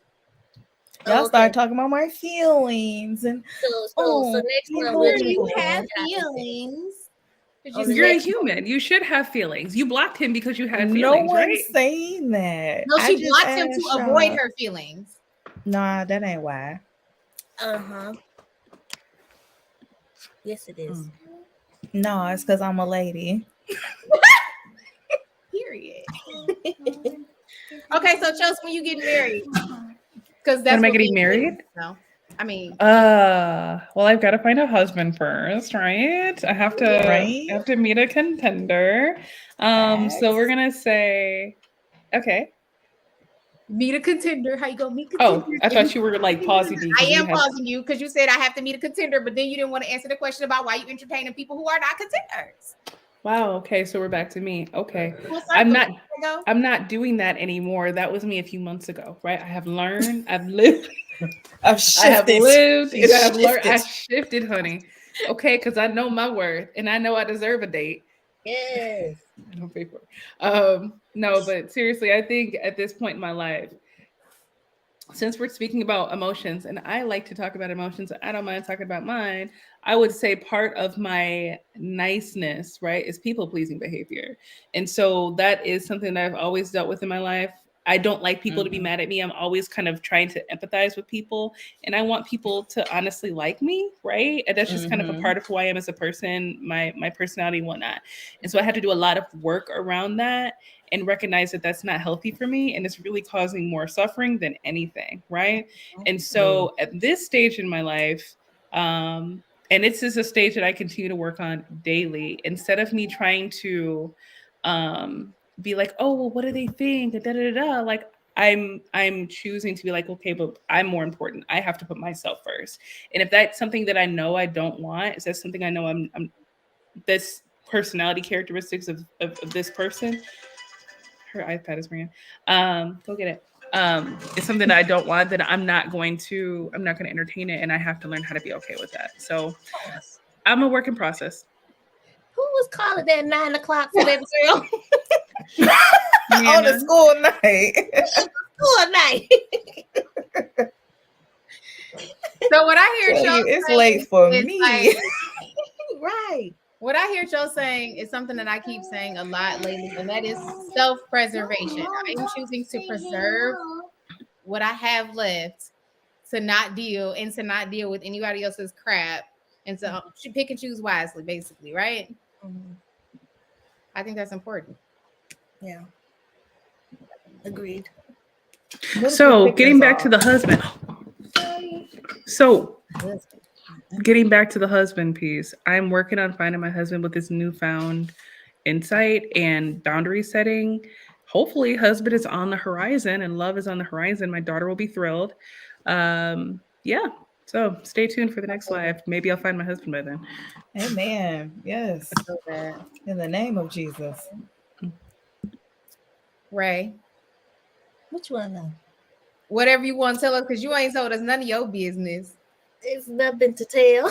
Y'all start talking about my feelings and so next one you have feelings. You're a human. You should have feelings. You blocked him because you had feelings. No one's right? saying that. No, she blocked him to avoid her feelings. Nah, that ain't why. Yes, it is. No, it's because I'm a lady. Period. Okay, so Chelsea, when you get married. Because that's am I getting married? No, I mean, well, I've got to find a husband first, right? I have to meet a contender. So we're gonna say, okay, meet a contender. How you gonna meet contender? Oh, I thought you were like pausing me. I am pausing you because you said I have to meet a contender, but then you didn't want to answer the question about why you entertaining people who are not contenders. Wow. Okay, so we're back to me. Okay, I'm not doing that anymore. That was me a few months ago, right? I have learned. I've lived. I've shifted. I've shifted, honey. Okay, because I know my worth and I know I deserve a date. Yes. I don't pay for it. No, but seriously, I think at this point in my life, since we're speaking about emotions, and I like to talk about emotions, I don't mind talking about mine. I would say part of my niceness, right, is people pleasing behavior. And so that is something that I've always dealt with in my life. I don't like people to be mad at me. I'm always kind of trying to empathize with people, and I want people to honestly like me, right? And that's just kind of a part of who I am as a person, my personality and whatnot. And so I had to do a lot of work around that and recognize that that's not healthy for me, and it's really causing more suffering than anything, right? And so at this stage in my life, and this is a stage that I continue to work on daily, instead of me trying to be like, oh, well, what do they think? Da, da, da, da. Like I'm choosing to be like, okay, but I'm more important. I have to put myself first. And if that's something that I know I don't want, is that something I know I'm this personality characteristics of this person. Her iPad is ringing. Go get it. It's something that I don't want, that I'm not going to entertain it, and I have to learn how to be okay with that. So I'm a work in process. Who was calling that 9 o'clock for baby girl? On a school night. School night. So what I hear Joe It's late for me. Like, Right. what I hear Joe saying is something that I keep saying a lot lately, and that is self-preservation. I am choosing to preserve what I have left, to not deal with anybody else's crap, and to pick and choose wisely, basically, right? Mm-hmm. I think that's important. Yeah. Agreed. So getting back to the husband. So getting back to the husband piece, I'm working on finding my husband with this newfound insight and boundary setting. Hopefully, husband is on the horizon and love is on the horizon. My daughter will be thrilled. Yeah. So stay tuned for the next live. Maybe I'll find my husband by then. Amen. Yes. In the name of Jesus. Ray, Which one now? whatever you want to tell us, because you ain't told us none of your business. It's nothing to tell.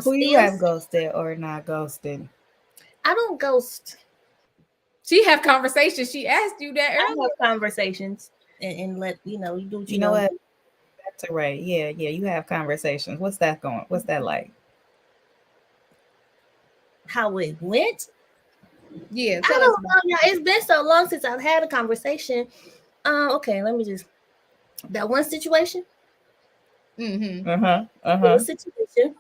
Who you have ghosted or not ghosted? I don't ghost. She have conversations. She asked you that I earlier. have conversations and let you know you do what You know what? Back to Ray. Yeah, you have conversations. What's that going? What's that like? How it went? Yeah, I don't know. Yeah, it's been so long since I've had a conversation. Okay, let me just that one situation. Mm-hmm. Situation.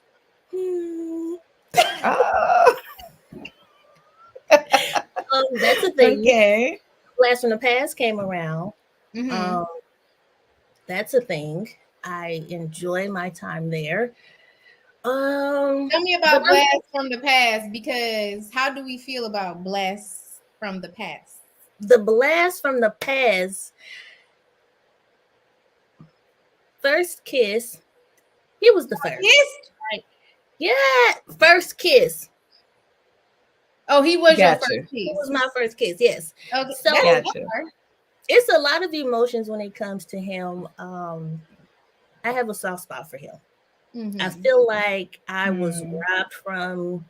That's a thing. Okay. Blast from the Past came around. Mm-hmm. That's a thing. I enjoy my time there. Tell me about Blast from the Past, because how do we feel about Blast from the Past? The Blast from the Past. First kiss. He was the first. Kiss? Right. Yeah, first kiss. Oh, he was your first kiss. He was my first kiss, yes. Okay. So Gotcha. it's a lot of emotions when it comes to him. I have a soft spot for him. Mm-hmm. I feel like I was robbed from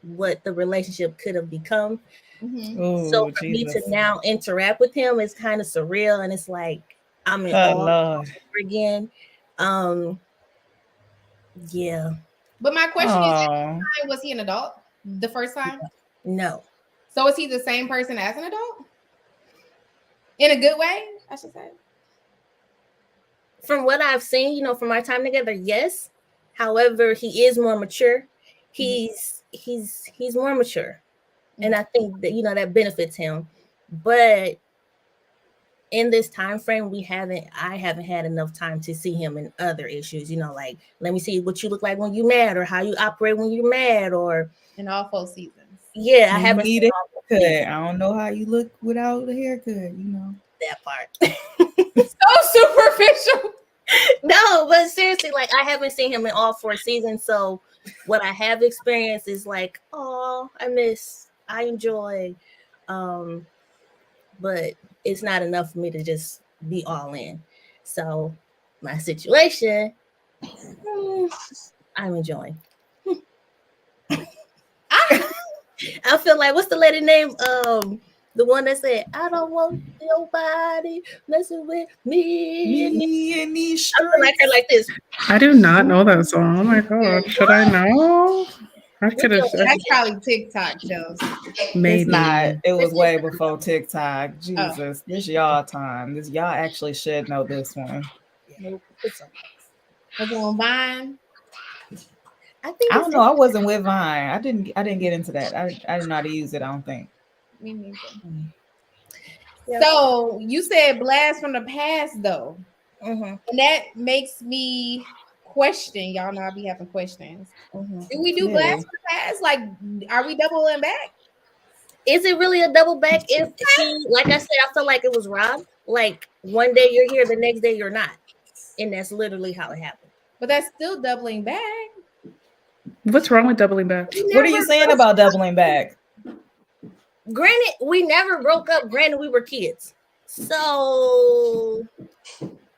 what the relationship could have become. Mm-hmm. Ooh, So for me to now interact with him is kind of surreal, and it's like I'm in awe over again. Yeah. But my question is, was he an adult the first time? No. So is he the same person as an adult? In a good way, I should say. From what I've seen, from our time together, yes. However, he is more mature. He's more mature. And I think that that benefits him. But in this time frame, I haven't had enough time to see him in other issues, like let me see what you look like when you're mad, or how you operate when you're mad, or in all 4 seasons. Yeah, I haven't seen haircut. I don't know how you look without a haircut, that part. So superficial. No, but seriously, like I haven't seen him in all 4 seasons. So what I have experienced is like, oh, I enjoy, but it's not enough for me to just be all in. So my situation, I'm enjoying. I feel like, what's the lady name? The one that said, "I don't want nobody messing with me." Me and these I feel like her like this. I do not know that song. Oh my god, should I know? I could have That's probably TikTok, Chelsea. maybe. It's not. It was This way is- before TikTok. Jesus, this y'all time. This y'all actually should know this one. Nope, it's on. Was it on Vine? I think I it's don't know. I wasn't with Vine. I didn't get into that. I didn't know how to use it. I don't think. Me neither. Yeah. So you said blast from the past though. Mhm, And that makes me question. Y'all know I be having questions. mhm. Do we do Yeah. blast from the past? Like, are we doubling back? Is it really a double back if he, like I said, I feel like it was robbed? Like one day you're here, the next day you're not. And that's literally how it happened. But that's still doubling back. What's wrong with doubling back? What are you saying about doubling back? Granted, we never broke up. Granted, we were kids. So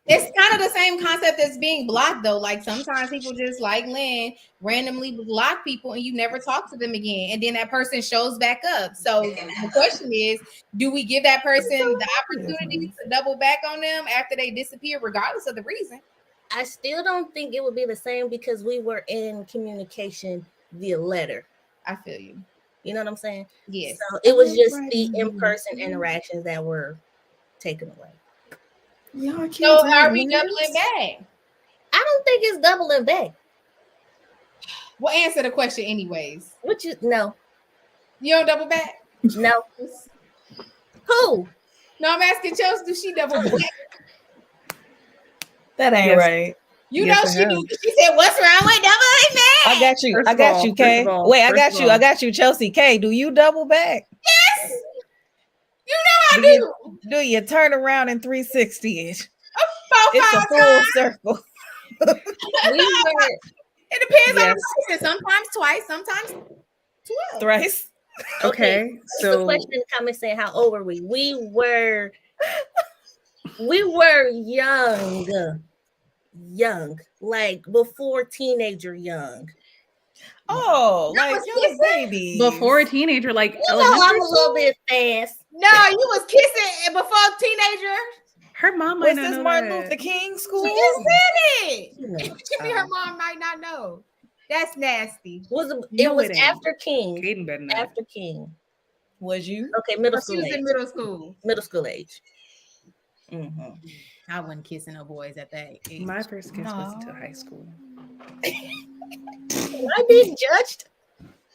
It's kind of the same concept as being blocked, though. Like sometimes people just like Lynn randomly block people and you never talk to them again. And then that person shows back up. So the question is, do we give that person the opportunity to double back on them after they disappear, regardless of the reason? I still don't think it would be the same because we were in communication via letter. I feel you. You know what I'm saying? Yes. So it was just the in-person interactions that were taken away. Y'all kids So have are we legs? doubling back? I don't think it's doubling back. We'll answer the question anyways. What you no, You don't double back? no. Who? No, I'm asking Chelsea, do she double back? That ain't Yes. right. You Yes, know I she have. do. She said, "What's wrong with doubling back?" I got you. First I of got all, you, first Kay. of all, Wait, I first got of you. I all. got you, Chelsea. Kay, do you double back? Yes. You know I Do do. Do you turn around in 360 ish? About It's a 5 full times. circle. We were It depends on Yes. the person. Sometimes twice, sometimes 12. Thrice. Okay, the so question comment saying how old were we? We were young, like before teenager young. Oh, That like was young kissing? babies. before a teenager, like You know, I'm elementary a little school, bit fast. No, you was kissing before teenager. her mom might Was not this know Martin that. Luther King school? She just said it. You know, She mean her mom might not know. That's nasty. was it No, was it ain't. after King. Caden better not. After King. Was you? Okay, middle She school was age. in middle school. Middle school age. Mhm. I wasn't kissing no boys at that age. My first kiss was until No. high school. Am I being judged?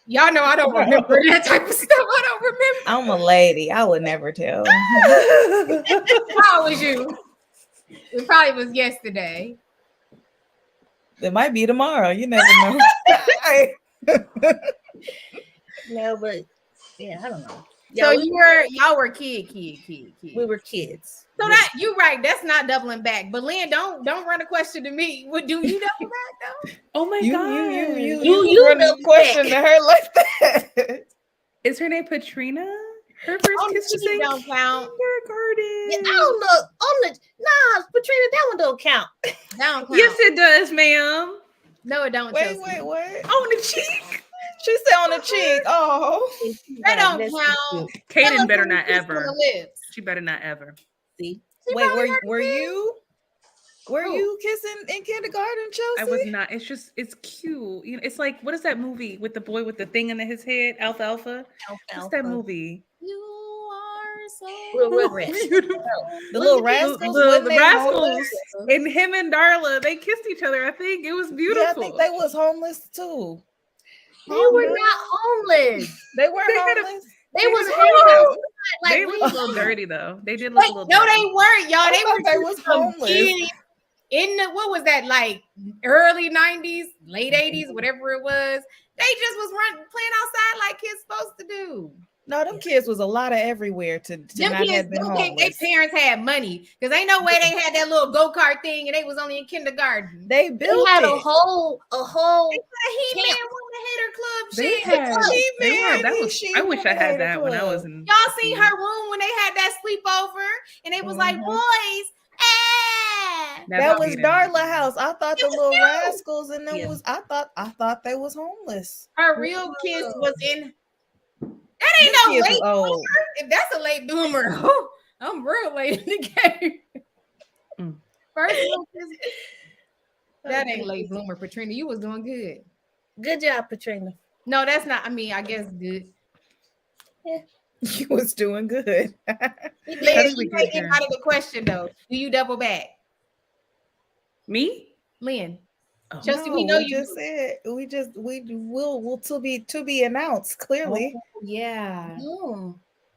Y'all know I don't remember that type of stuff. I don't remember. I'm a lady. I would never tell. How was you? It probably was yesterday. It might be tomorrow. You never know. No, but yeah, I don't know. So Yeah, y'all were kids. we were kids. So that you're right. That's not doubling back. But Lynn, don't run a question to me. What do you double back though? Oh my You god. You run a double question to back. her like that. Is her name Patrina? Her first Oh, kiss was she in don't count. kindergarten. Yeah, I don't know. On the Patrina, that one don't count. Don't count. Yes, it does, ma'am. No, it don't. Wait, Chelsea. what? On the cheek. She said on the cheek. Oh, That don't That's count. cute. Kaden better Tell us not when you kiss on ever. the lips. She better not ever. See, wait, were you? Were you kissing in kindergarten, Chelsea? I was not. It's just, it's cute. You know, it's like, what is that movie with the boy with the thing in his head? Alpha. What's that movie? You are so Little Rugrats. The little rascals. The wasn't they rascals homeless? and him and Darla, they kissed each other. I think it was beautiful. Yeah, I think they was homeless too. They were not homeless. They weren't They had a- homeless. They was had homeless. they Like looked a little dirty though. They did look Wait, a little no, dirty. they weren't, y'all. I They thought were they was just some homeless. kids in the what was that like early 90s, late 80s, whatever it was. They just was playing outside like kids supposed to do. No, them kids was a lot of everywhere to Them not kids, have been them kids, their homeless. parents had money because ain't no way they had that little go-kart thing and they was only in kindergarten. They they built had it. a whole The He-Man Camp. won the hater club They shit. had, they He-Man, had that he- was, she I wish I won the had that when I club. was in Y'all seen her room when they had that sleepover and they was like, Mhm. boys, ah. That was Kaden. Darla House. I thought It the was little cute. rascals and them Yeah. was. I thought they was homeless. Her real kiss was in. That ain't no Kids late is old. bloomer. If that's a late bloomer, I'm real late in the game. Mm. First one, that ain't late bloomer, Patrina. You was doing good. Good job, Patrina. No, that's not. I mean, I guess good. You was doing good. How Liz, did we you get ain't here? out of the question though. Do you double back, Me? Lynn? Oh. Chelsea, we know you just do. said we will to be announced clearly. Oh, yeah. Oh.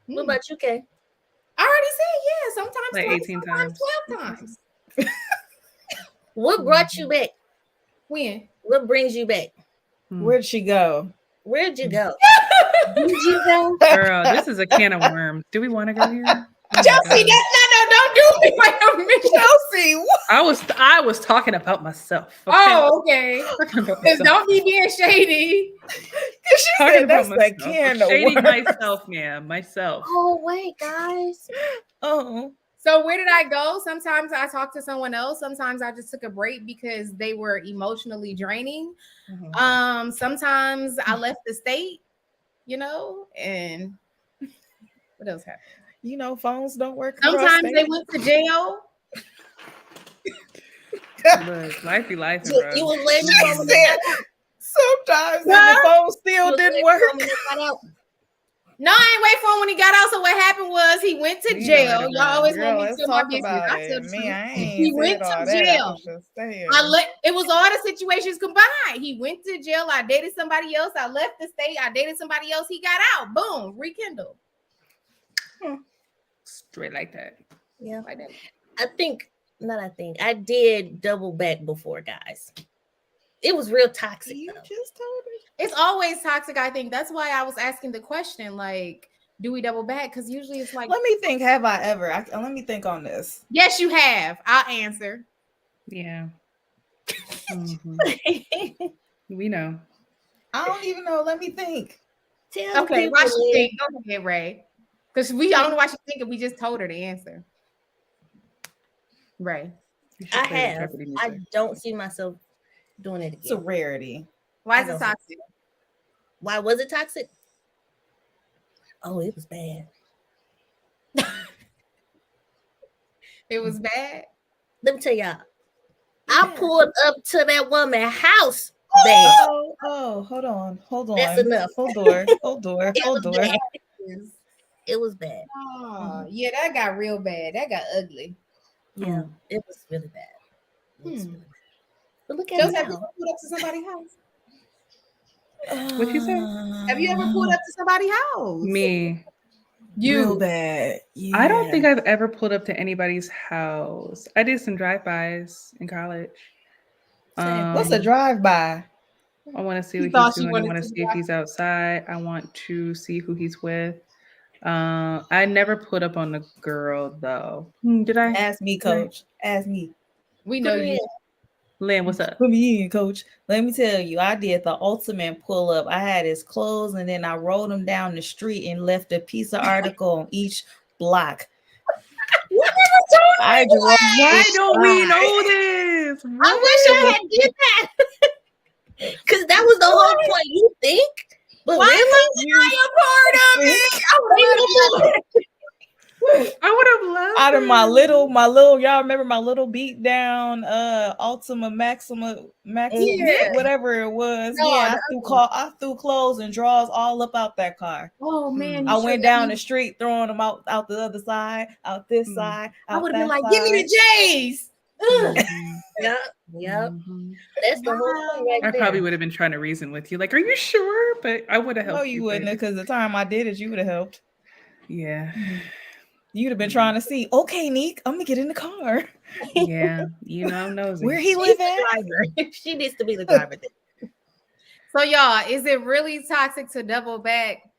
Hmm. What about you, Kay? I already said yeah. Sometimes Like 20, 18 sometimes times. 12 times. What brought you back? When? What brings you back? Hmm. Where'd she go? Where'd you go? Did you go? Girl, this is a can of worms. Do we want to go here? Oh my Chelsea, God. don't do me like a bitch. Chelsea, what? I was talking about myself. Okay? Oh, okay. Talking about Because myself. don't be being shady. She Talking said that's about the myself. can of Shading worms. myself, man. Myself. Oh, wait, guys. Oh, So where did I go? Sometimes I talked to someone else. Sometimes I just took a break because they were emotionally draining. Sometimes I left the state, and what else happened? you know, phones don't work. across Sometimes they state. went to jail. Look, life be life, You bro. was waiting She for me. said sometimes the phone You still was didn't waiting work. for me to cut out. No, I ain't wait for him when he got out. So what happened was he went to You know jail. what it Y'all always Girl, want me to let's tell my talk business. about I tell it. the Me, truth. I ain't He said went all to that. I jail. was just saying. It was all the situations combined. He went to jail. I dated somebody else. I left the state. I dated somebody else. He got out. Boom, rekindled. Straight like that. Yeah. Like that. I did double back before, guys. It was real toxic. You though. just told her. It's always toxic. I think that's why I was asking the question, like, do we double back? Because usually it's like, Let me think. Have I ever? Let me think on this. yes, you have. I'll answer. Yeah. Mhm. We know. I don't even know. Let me think. Tell Okay, people, why she Liz. think? Go ahead, Ray. Because I don't know why she think we just told her the answer. Ray. You should I play the have. Jeopardy I music. don't see myself doing it It's a again. rarity. Why I is it don't toxic? Why was it toxic? Oh, it was bad. It was bad. Let me tell y'all. I pulled up to that woman's house bad. Oh, hold on. That's enough. Hold door. Hold door. It Hold was door. bad. It was bad. Oh, yeah, that got real bad. That got ugly. Yeah, it was really bad. It was really bad. But look at Joseph, it have you now. ever pulled up to somebody's house? What'd you say? Have you ever pulled up to somebody's house? Me. Real bad. Yeah. I don't think I've ever pulled up to anybody's house. I did some drive-bys in college. What's a drive-by? I want to see He what thought he's she doing. I wanted want to to see if drive. he's outside. I want to see who he's with. I never put up on the girl though. Did I? Ask me, coach. Ask me. We know Put her you. in. Lynn, what's up? Put me in, coach. Let me tell you, I did the ultimate pull up. I had his clothes and then I rolled him down the street and left a piece of article on each block. I drove. Why don't we know this? I wish I had did that. Because that was the whole point. You think? But Why really? wasn't I a part of it? I would have loved Out of my it. little, y'all remember my little beat down Ultima Maxima Max Yeah. whatever it was. No, yeah, the I threw clothes and drawers all up out that car. Oh man, I you went should down let the me- street throwing them out the other side, out this side, I out would have been that like, give me side. the J's. Ugh. Yep. Mhm. That's the whole thing right I there. probably would have been trying to reason with you, like, "Are you sure?" But I would have helped. No, you wouldn't, because the time I did it, you would have helped. Yeah, You'd have been trying to see. Okay, Neek, I'm gonna get in the car. yeah. You know, I'm nosy. Where he She's live the at? driver. She needs to be the driver. So y'all, is it really toxic to double back?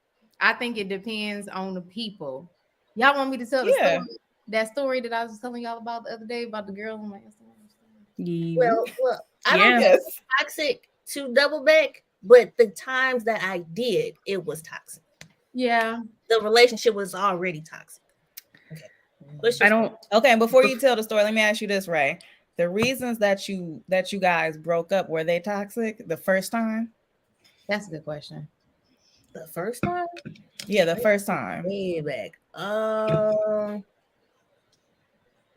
I think it depends on the people. Y'all want me to tell the Yeah. story? That story that I was telling y'all about the other day about the girl on my Instagram. Well, I don't Yeah. think it's toxic to double back, but the times that I did, it was toxic. Yeah. The relationship was already toxic. Okay. I don't. Okay, before you tell the story, let me ask you this, Ray. The reasons that you guys broke up, were they toxic the first time? That's a good question. The first time? Yeah, the first time. Way back.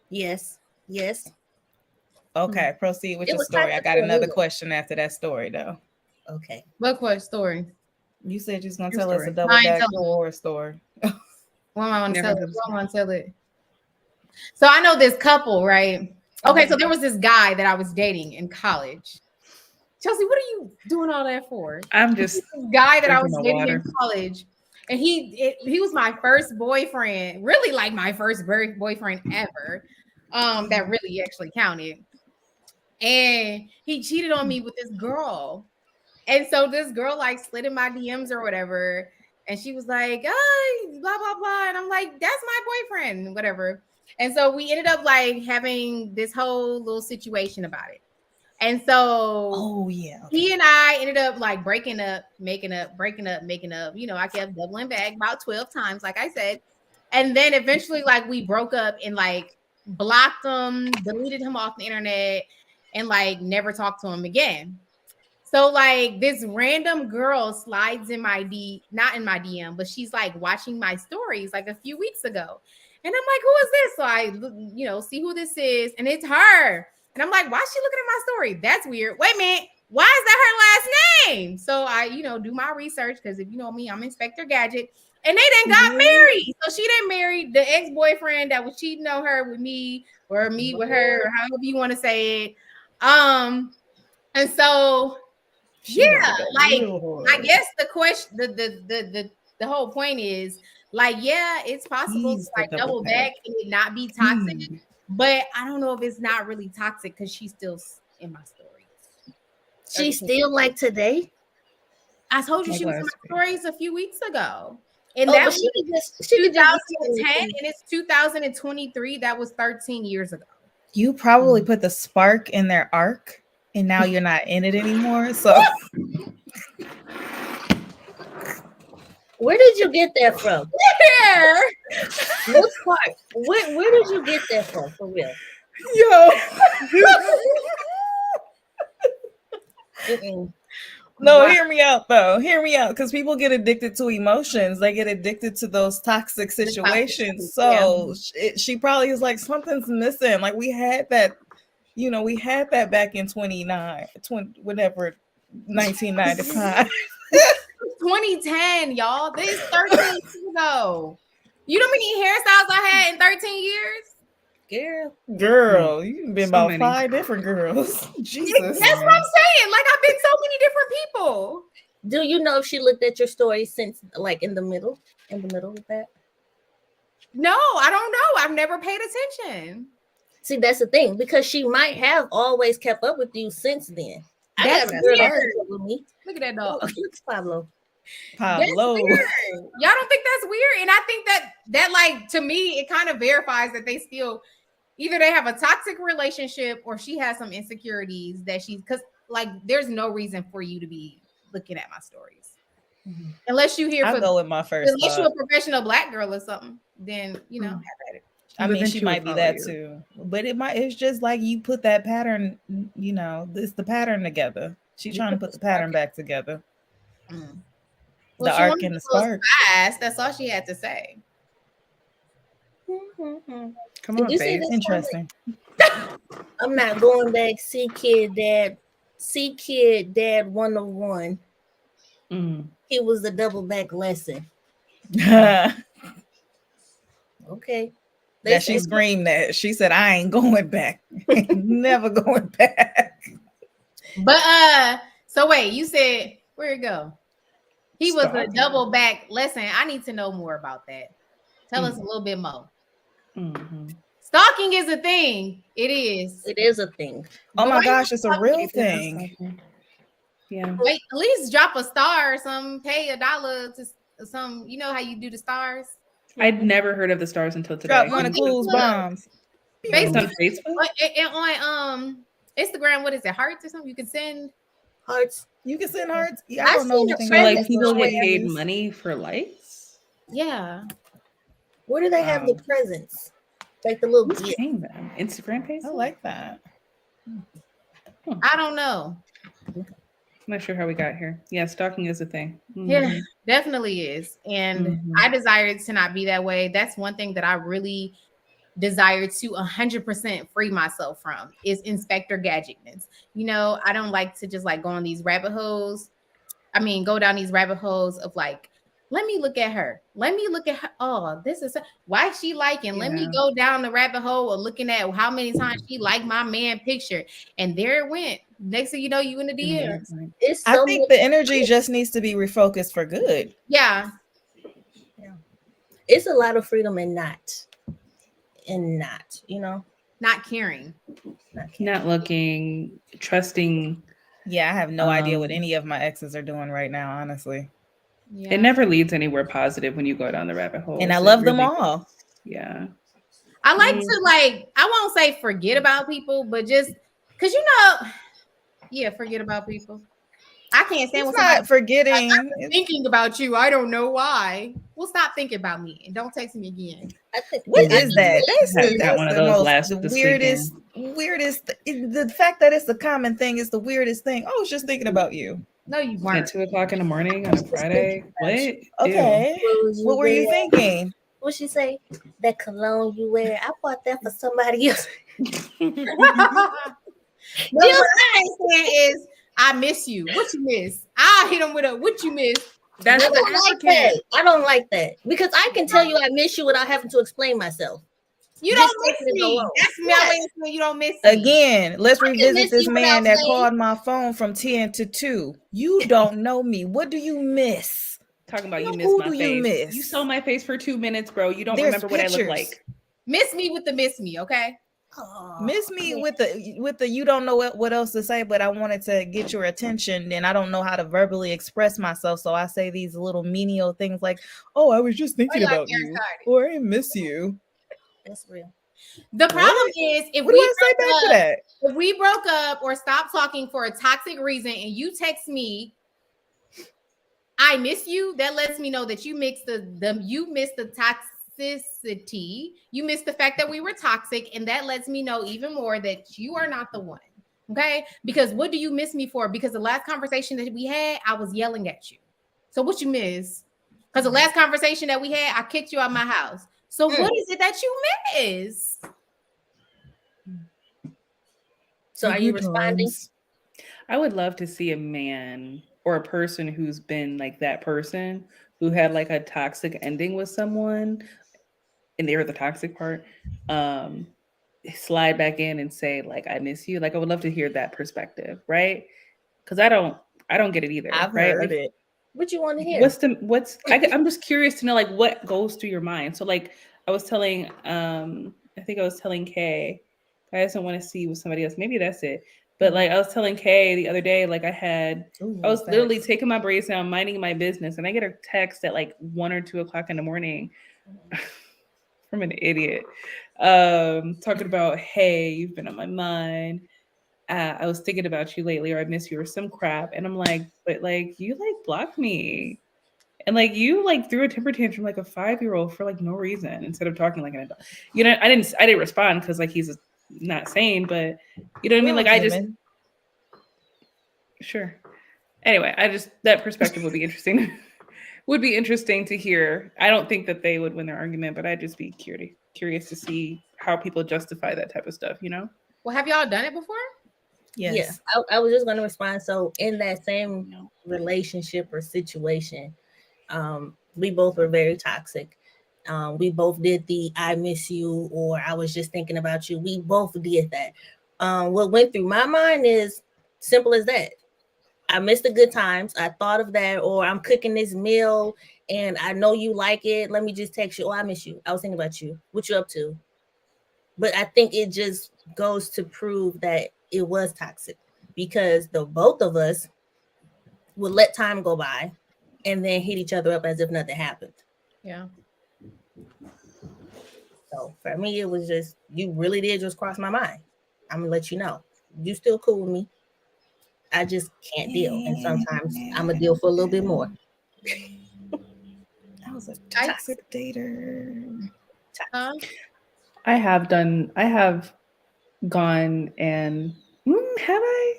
Yes. Okay, proceed with It your was story. I got technically a another new- question after that story, though. Okay. What question story? You said you was gonna Your tell us a story. double I ain't back telling you. horror story. When am I want to Never tell it? heard When am I want to tell it? So I know this couple, right? Okay, so there was this guy that I was dating in college. Chelsea, what are you doing all that for? I'm just This guy that I was drinking my dating in water. college, and he was my first boyfriend, really like my first boyfriend ever. That really actually counted. And he cheated on me with this girl. And so this girl like slid in my DMs or whatever. And she was like, oh, blah, blah, blah. And I'm like, that's my boyfriend, whatever. And so we ended up like having this whole little situation about it. And so Oh yeah. he and I ended up like breaking up, making up, breaking up, making up. You know, I kept doubling back about 12 times, like I said. And then eventually, like, we broke up and like blocked him, deleted him off the internet, and like never talked to him again. So like this random girl slides in not in my DM, but she's like watching my stories like a few weeks ago. And I'm like, who is this? So I, see who this is, and it's her. And I'm like, why is she looking at my story? That's weird. Wait a minute. Why is that her last name? So I, do my research because if you know me, I'm Inspector Gadget. And they then got married. So she then married the ex-boyfriend that was cheating on her with me, or me with her, or however you want to say it. And so yeah, like I guess the question, the whole point is like, yeah, it's possible to like double back and it not be toxic, but I don't know if it's not really toxic because she's still in my stories. She's still like today. I told you she was in my stories a few weeks ago. And But that was she 2010 and it's 2023. That was 13 years ago. You probably put the spark in their arc and now you're not in it anymore. So where did you get that from? Where? What part? Where did you get that from? For real? Yo. No, hear me out though. Hear me out, because people get addicted to emotions. They get addicted to those toxic situations. So she probably is like, something's missing. Like we had that, we had that back in 1995. 2010, y'all. This is 13 years ago. You know how many hairstyles I had in 13 years? Girl, you've been so about 5 different girls. Jesus. That's what I'm saying. Like I've been so many different people. Do you know if she looked at your story since like in the middle of that? No, I don't know. I've never paid attention. See, that's the thing, because she might have always kept up with you since then. That's weird. With me. Look at that dog. Oh, look, Pablo. Y'all don't think that's weird? And I think that like, to me, it kind of verifies that they still either they have a toxic relationship or she has some insecurities that because like there's no reason for you to be looking at my stories. Mm-hmm. Unless you hear I'll go with my first unless you're a professional black girl or something, then have at it. I mean, she might be that too, but it's just like you put that pattern, it's the pattern together. She's trying to put the pattern back together. Mm. The arc and the spark. Fast. That's all she had to say. Mm-hmm. Come on, babe. Interesting. I'm not going back. See kid dad 101. It was a double back lesson. Okay. That she screamed that. She said, I ain't going back. Never going back. But so wait, you said where'd it go? He was a double back lesson. I need to know more about that. Tell us a little bit more. Mm-hmm. Stalking is a thing. It is. It is a thing. Oh my gosh, it's a real thing. Yeah. Wait, at least drop a star or something. Pay $1 to some. You know how you do the stars? I'd never heard of the stars until today. Drop one of Clues bombs. Facebook. On Facebook? And on Instagram, what is it? Hearts or something? You can send hearts. You can send hearts. Yeah, I don't know anything. So like people get paid money for likes? Yeah. Where do they have the presents? Like the little paying them? Instagram pays? I like that. I don't know. I'm not sure how we got here. Yeah, stalking is a thing. Yeah, definitely is. And Mhm. I desire it to not be that way. That's one thing that I really desire to 100% free myself from is Inspector Gadgetness. You know, I don't like to just like go on these rabbit holes. I mean, go down these rabbit holes of like, let me look at her. Let me look at her. Oh, this is why she liking. Let me Yeah. go down the rabbit hole of looking at how many times she liked my man picture. And there it went. Next thing you know, you in the DMs. It's I so think much. the energy just needs to be refocused for good. Yeah. It's a lot of freedom in not, you know, Not caring. not caring. Not looking, trusting. Yeah, I have no idea what Um, any of my exes are doing right now, honestly. Yeah. It never leads anywhere positive when you go down the rabbit hole. And I love them all. Yeah. I like to like, I won't say forget about people, but just because forget about people. I can't stand when It's somebody not forgetting. thinking about you. I don't know why. Well, stop thinking about me and don't text me again. I think What is that? Got That's one of the those most, last the this weirdest. The fact that it's a common thing is the weirdest thing. I was just thinking about you. No, you At weren't. 2:00 in the morning on a Friday. What? Ew. Okay. What were you thinking? What she say? That cologne you wear, I bought that for somebody else. No, what I ain't saying is I miss you. What you miss? I hit him with a what you miss. That's I the don't like African. that. I don't like that because I can tell you I miss you without having to explain myself. You Just don't miss taking it me. alone. That's my Yes. way of saying you don't miss me. Again, let's I can revisit miss this you man without that saying- called my phone from 10 to 2. You don't know me. What do you miss? Talking about you Who miss my do you face. miss? You saw my face for 2 minutes, bro. You don't There's remember what I look pictures. like. Miss me with the miss me, okay? Oh, Miss me yeah. with the you don't know what else to say, but I wanted to get your attention and I don't know how to verbally express myself. So I say these little menial things like, oh, I was just thinking like about Aaron you. Cardi. Or I miss you. That's real. The problem is if What do we I say broke back to up, that? if we broke up or stopped talking for a toxic reason and you text me, I miss you, that lets me know that you miss the toxicity. You miss the fact that we were toxic, and that lets me know even more that you are not the one. Okay? Because what do you miss me for? Because the last conversation that we had, I was yelling at you. So what you miss? Because the last conversation that we had, I kicked you out my house. So what is it that you miss? So are you responding? I would love to see a man or a person who's been like that person who had like a toxic ending with someone and they were the toxic part. Slide back in and say like I miss you. Like I would love to hear that perspective, right? Because I don't get it either. I've right? heard Like, it. What you want to hear? I'm just curious to know like what goes through your mind. So like I was telling I think I was telling Kay, I just don't want to see with somebody else. Maybe that's it. But like I was telling Kay the other day, like I was literally taking my braids down, minding my business, and I get a text at like 1 or 2 o'clock in the morning from an idiot talking about, hey, you've been on my mind. I was thinking about you lately, or I miss you, or some crap. And I'm like, but like you like blocked me. And like you like threw a temper tantrum like a 5-year-old for like no reason instead of talking like an adult. You know, I didn't respond because like he's not sane, but you know what I mean? Like I just sure. Anyway, that perspective would be interesting. Would be interesting to hear. I don't think that they would win their argument, but I'd just be curious to see how people justify that type of stuff, you know? Well, have y'all done it before? Yes. Yeah, I was just going to respond. So in that same relationship or situation, we both were very toxic. We both did the I miss you or I was just thinking about you. We both did that. What went through my mind is simple as that. I miss the good times. I thought of that, or I'm cooking this meal and I know you like it. Let me just text you. Oh, I miss you. I was thinking about you. What you up to? But I think it just goes to prove that it was toxic because the both of us would let time go by and then hit each other up as if nothing happened. Yeah. So for me, it was just, you really did just cross my mind. I'm gonna let you know. You still cool with me. I just can't deal. And sometimes I'm gonna deal for a little bit more. I was a toxic dater. I have gone and have I?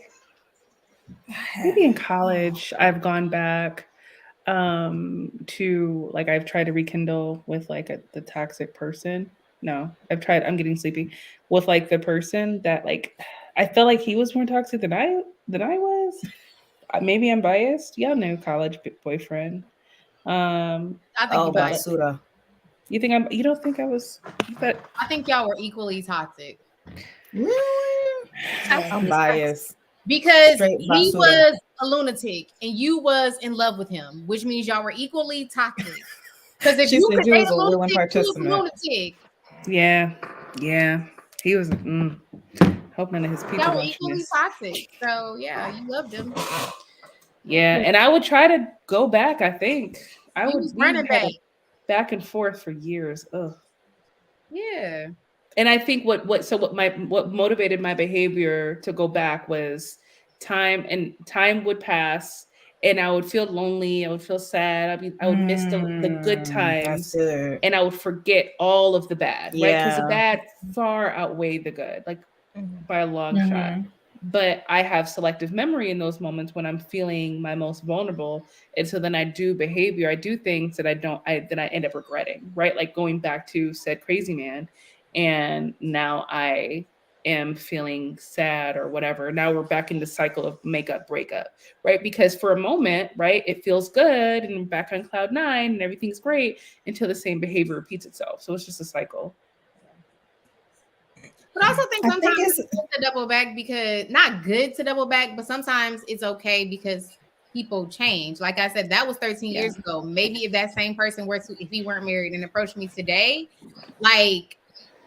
maybe in college I've gone back to like I've tried to rekindle with like the toxic person. No, I'm getting sleepy with like the person that like I felt like he was more toxic than I was. Maybe I'm biased. Y'all knew college boyfriend. I think Oh, you guys. Basura. You think I'm? You don't think I was? But I think y'all were equally toxic I'm biased. because Straight he basura. was a lunatic and you was in love with him, which means y'all were equally toxic. Because if She you said could you date was a a willing lunatic, you was a participant. lunatic. yeah, he was. Hope none of his people Y'all were watching equally this. toxic. So yeah, you loved him. Yeah, and I would try to go back. I think I You would was we running had back. a back and forth for years. Ugh. Yeah. And I think what motivated my behavior to go back was time would pass and I would feel lonely, I would feel sad, I would miss the good That's times good. and I would forget all of the bad, right? Because the Yeah. bad far outweighed the good, like by a long shot. Mhm. But I have selective memory in those moments when I'm feeling my most vulnerable. And so then I do things that I end up regretting, right? Like going back to said crazy man. And now I am feeling sad or whatever. Now we're back in the cycle of makeup, breakup, right? Because for a moment, right, it feels good and I'm back on cloud 9 and everything's great until the same behavior repeats itself. So it's just a cycle. But I also think I sometimes think it's good to double back because not good to double back, but sometimes it's okay because people change. Like I said, that was 13 years ago. Maybe if that same person if he weren't married and approached me today, like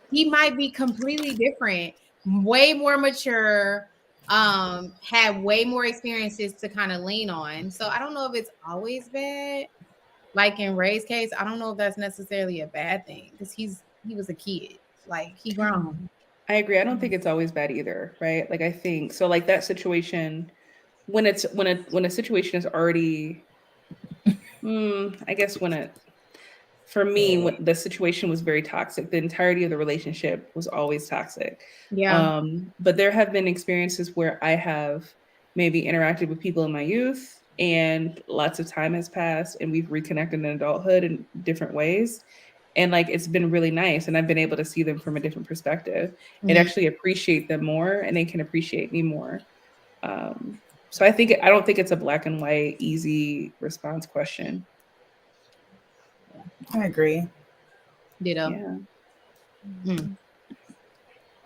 he might be completely different, way more mature, had way more experiences to kind of lean on. So I don't know if it's always bad. Like in Ray's case, I don't know if that's necessarily a bad thing because he was a kid. Like he grown. I agree. I don't think it's always bad either, right? Like I think so like that situation when a situation is already I guess for me when the situation was very toxic, the entirety of the relationship was always toxic. Yeah. But there have been experiences where I have maybe interacted with people in my youth and lots of time has passed and we've reconnected in adulthood in different ways. And like it's been really nice and I've been able to see them from a different perspective and actually appreciate them more and they can appreciate me more. So I don't think it's a black and white easy response question. I agree. Ditto. Yeah.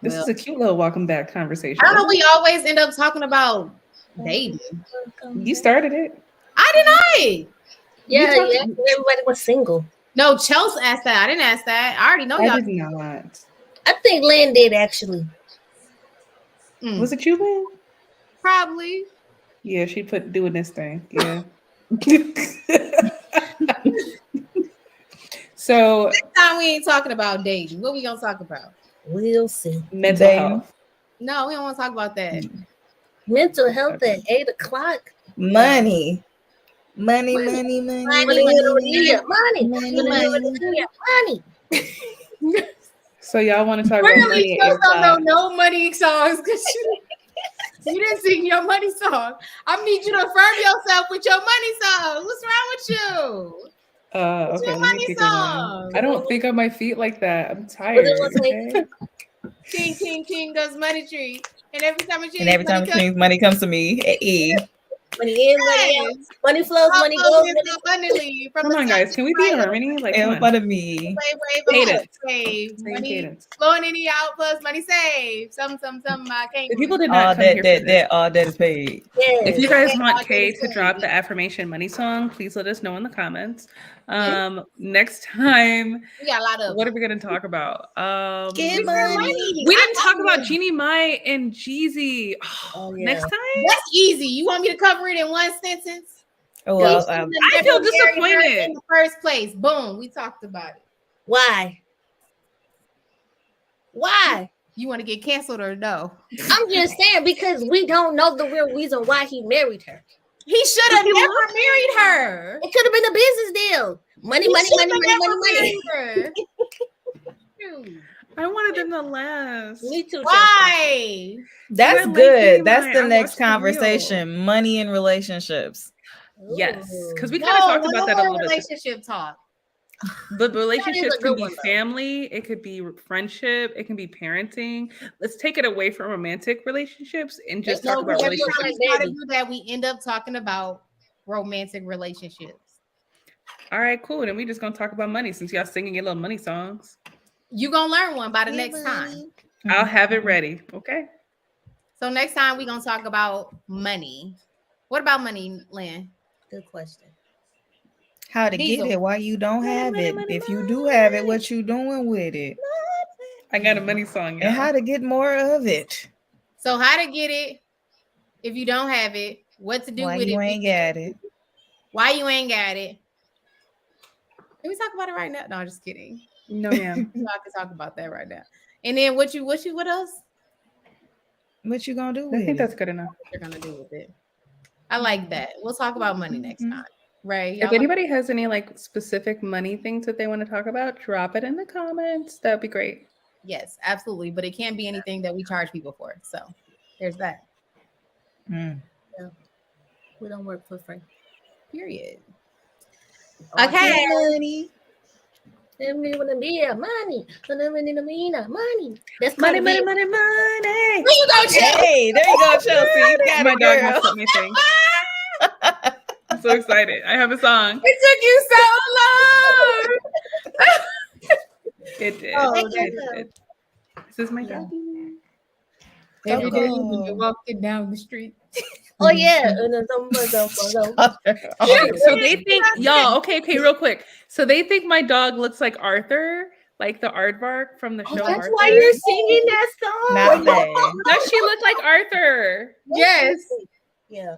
This is a cute little welcome back conversation. I don't know. We always end up talking about dating. You started it. I denied. Yeah, everybody was single. No, Chelsea asked that. I didn't ask that. I already know y'all. I did not. I think Lynn did actually. Was it you, Lynn? Probably. Yeah, she put doing this thing. Yeah. So next time we ain't talking about dating. What we gonna talk about? We'll see. Mental health. No, we don't want to talk about that. Mental health at 8:00. Money. Money. So y'all want to talk Really, about money? you don't know no money songs because you didn't sing your money song. I need you to affirm yourself with your money song. What's wrong with you? Okay, your let me money think of song? one. I don't think on my feet like that. I'm tired. Okay? King does money tree. And every time money comes to me, Money in, money out. Money flows, money goes. Abundantly. Come on, guys. Can we be in harmony? Like, come on. front of me. Save. Same Money cadence. flowing in the out plus money saved. Some. I can't. If people did All not come here for this, that, all that is paid. Yes. if you guys want all Kay that to is drop paid. the affirmation money song, please let us know in the comments. Next time, We got a lot of what are we going to talk about? Get money. We didn't talk about Jeannie Mai and Jeezy. Next time? That's easy. You want me to cover it in one sentence? Oh, well, I feel disappointed. In the first place. Boom. We talked about it. Why? You want to get canceled or no? I'm just saying because we don't know the real reason why he married her. He should have never married her. It could have been a business deal. Money. I wanted them to last. Me too. Chelsea. Why? That's We're good. linking That's mine. the I next watched the reel. conversation. Money and relationships. Yes, because we Ooh. kind of talked No about that a more little bit. relationship talk. But relationships a can good be one, though. family, it could be friendship, it can be parenting. Let's take it away from romantic relationships and just talk No, about we have Every time relationships. we try to baby. do that, we end up talking about romantic relationships. All right, cool. Then we just gonna talk about money since y'all singing your little money songs. You gonna learn one by the next time. I'll have it ready. Okay. So next time we gonna talk about money. What about money, Lynn? Good question. How to Diesel. get it? Why you don't Money, have money, it? money, If you do have it, what you doing with it? I got a money song. And y'all. how to get more of it? So how to get it if you don't have it? What to do Why with you it? ain't got it? Why you ain't got it? Can we talk about it right now? No, I'm just kidding. No, ma'am. No, I can talk about that right now. And then what else? What you gonna do I with think it? that's good enough. What you're gonna do with it? I like that. We'll talk about money next Mhm. time. Right? If Y'all like- anybody has any like specific money things that they want to talk about, drop it in the comments. That'd be great. yes, absolutely. But it can't be anything that we charge people for. So there's that. Mm. We don't work for free. Period. Oh, Okay. Money. Money. That's Money, Cardi money, B. money, money. There you go, Chelsea. Hey, there you go, Chelsea. You got My it, dog girl. messed up my thing. I'm so excited. I have a song. It took you so long. It did. Oh, It that's did. This is my Yeah. dog. Every Go, day go. when you're walking down the street. Oh yeah. So they think y'all, okay, real quick. So they think my dog looks like Arthur, like the aardvark from the Oh, show that's Arthur. why you're singing that song. Not bad. Does she look like Arthur? Yes. Yeah.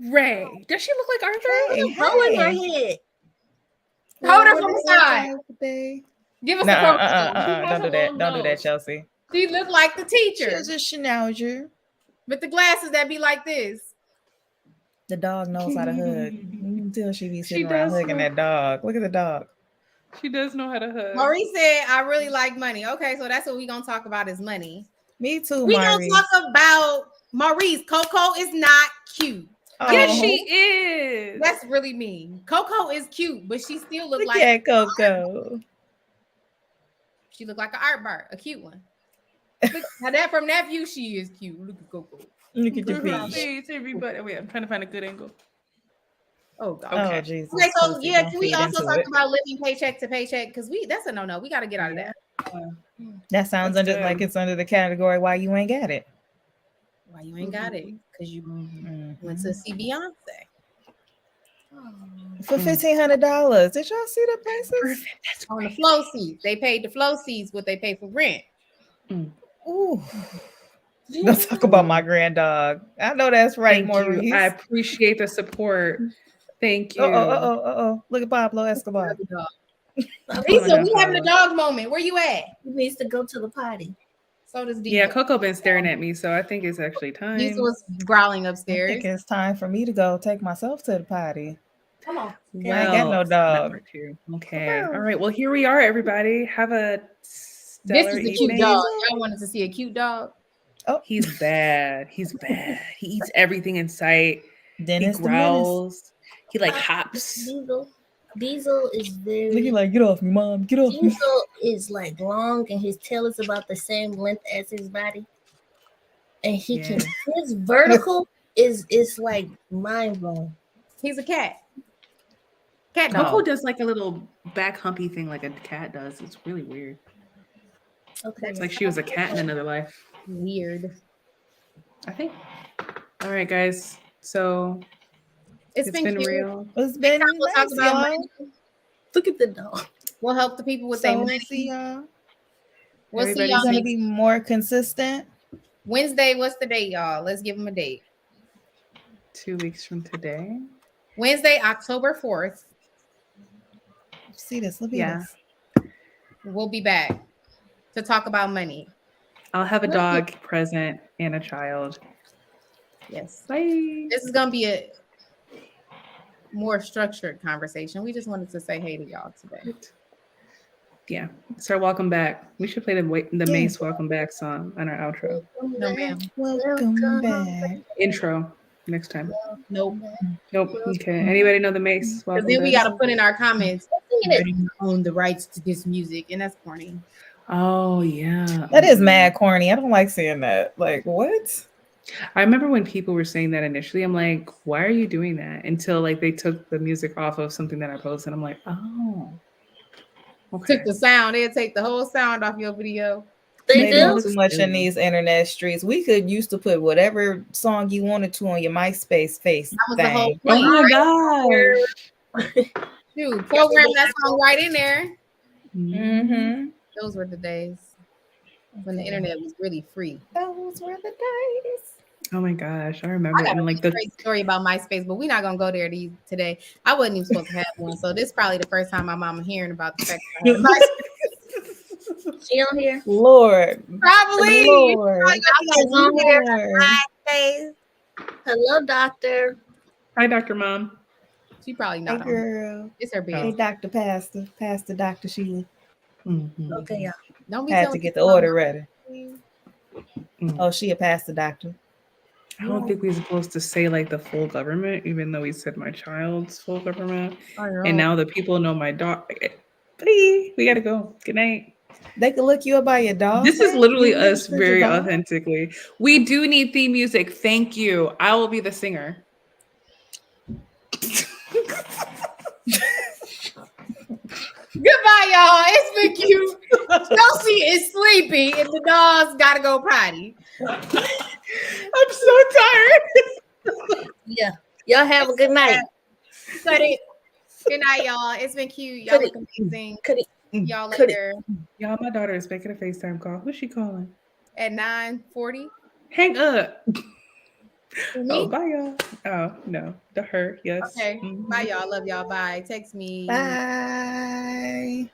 Ray. Does she look like Arthur? Hey, Bow in her hey. head. Hold her What from the is that side. guy today? Give us Nah, a close. Don't do that. Don't do that, Chelsea. She looked like the teacher She's a schnauzer. with the glasses that be like this. The dog knows how to hug. You can tell she be sitting She around does hugging know. that dog. Look at the dog. She does know how to hug. Maurice said, I really like money. Okay, so that's what we're gonna talk about is money. Me too, We gonna Maurice. talk about Maurice. Coco is not cute. Yes, Oh, she is. That's really mean. Coco is cute, but she still look Look like at Coco. she look like an aardvark, a cute one. Look, now that from that view, she is cute. Look at Coco. Look at your feet. Please, everybody. Wait, I'm trying to find a good angle. Oh God. Okay. Oh, Jesus. Okay, so Chelsea, yeah, don't can we feed also into talk it. about living paycheck to paycheck? Because that's a no. We got to get out of that. That sounds That's under good. like it's under the category why you ain't got it. Why you ain't got it? Because you went to Mhm. see Beyonce. For $1,500. Did y'all see the prices? On the flow seats. They paid the flow seats what they pay for rent. Ooh. Let's talk about my grand dog. I know that's right, Thank Maurice. you. I appreciate the support. Thank you. Uh-oh. Look at Pablo Escobar. Lisa, we having a dog moment. Where you at? He needs to go to the potty. So does Diesel. Yeah, Coco been staring at me, so I think it's actually time. Diesel was growling I upstairs. think it's time for me to go take myself to the potty. Come on. I ain't got no dog. number 2. Okay. All right. Well, here we are, everybody. Have a This stellar is a evening. cute dog. Y'all wanted to see a cute dog? He's bad. He's bad. He eats everything in sight. Dennis He the Menace. growls. He like hops. Diesel is very. Look, he like, get off me, mom. Get off me. Diesel is like long, and his tail is about the same length as his body, and he can. His vertical is like mind blowing. He's a cat. Cat dog. Coco does like a little back humpy thing like a cat does. It's really weird. Okay, It's like she was a cat in another life. Weird. I think. All right, guys. So It's it's been cute. real. It's been We'll talk nice, about y'all. money. look at the dog. We'll help the people with their So, money. see y'all. We'll see Everybody's y'all Gonna next be more consistent. Wednesday. What's the date, y'all? Let's give them a date. 2 weeks from today. Wednesday, October 4th. See this? Look at Yeah. this. We'll be back to talk about money. I'll have a dog present and a child. Yes. Bye. This is gonna be a more structured conversation. We just wanted to say hey to y'all today. Yeah. So welcome back. We should play the Yeah. Mace welcome back song on our outro. No, ma'am. Welcome back. Intro next time. Nope. Nope. Okay. Anybody know the Mace Because welcome then we back? got to put in our comments. Singing it. Already own the rights to this music, and that's corny. Oh yeah. That is mad corny. I don't like seeing that. Like, what? I remember when people were saying that initially. I'm like, why are you doing that? Until like they took the music off of something that I posted. I'm like, oh. Okay. Took the sound. They'll take the whole sound off your video. They They do. do too much in these internet streets. We could used to put whatever song you wanted to on your MySpace face That was the whole thing. Oh point. my gosh. Dude, program that song right in there. Mm-hmm. Those were the days when the internet was really free. Those were the days. Oh my gosh. I I remember. got a And like the great story about MySpace, but we're not gonna go there today. I wasn't even supposed to have one, so this is probably the first time my mama hearing about the fact that I had a MySpace. She on here. Lord. Probably. Lord. Probably She's on here. Lord. Hi. Hello, doctor. Hi, Dr. Mom. She probably Hey, not on. girl. It's her Hey, bed. Dr. Pastor Dr. Sheila. Mhm. Okay, y'all. Don't be Had to telling get the people order I'm ready. Mm. Oh, she a pastor doctor. I don't think we're supposed to say like the full government, even though we said my child's full government. I know. And now the people know my dog. Bye. We gotta go. Good night. They could look you up by your dog. This is name? literally You us registered very your dog? authentically. We do need theme music. Thank you. I will be the singer. Goodbye, y'all. It's been cute. Chelsea is sleepy, and the dogs gotta go potty. I'm so tired. Yeah. Y'all have a good night. Cut it. Good night, y'all. It's been cute. Y'all Cut look amazing. Could it? Y'all Cut it. later Y'all, my daughter is making a FaceTime call. Who's she calling? at 9:40. Hang up. Oh, Me? bye, y'all. Oh, no. The her. Yes. Okay. Mhm. Bye, y'all. Love y'all. Bye. Text me. Bye.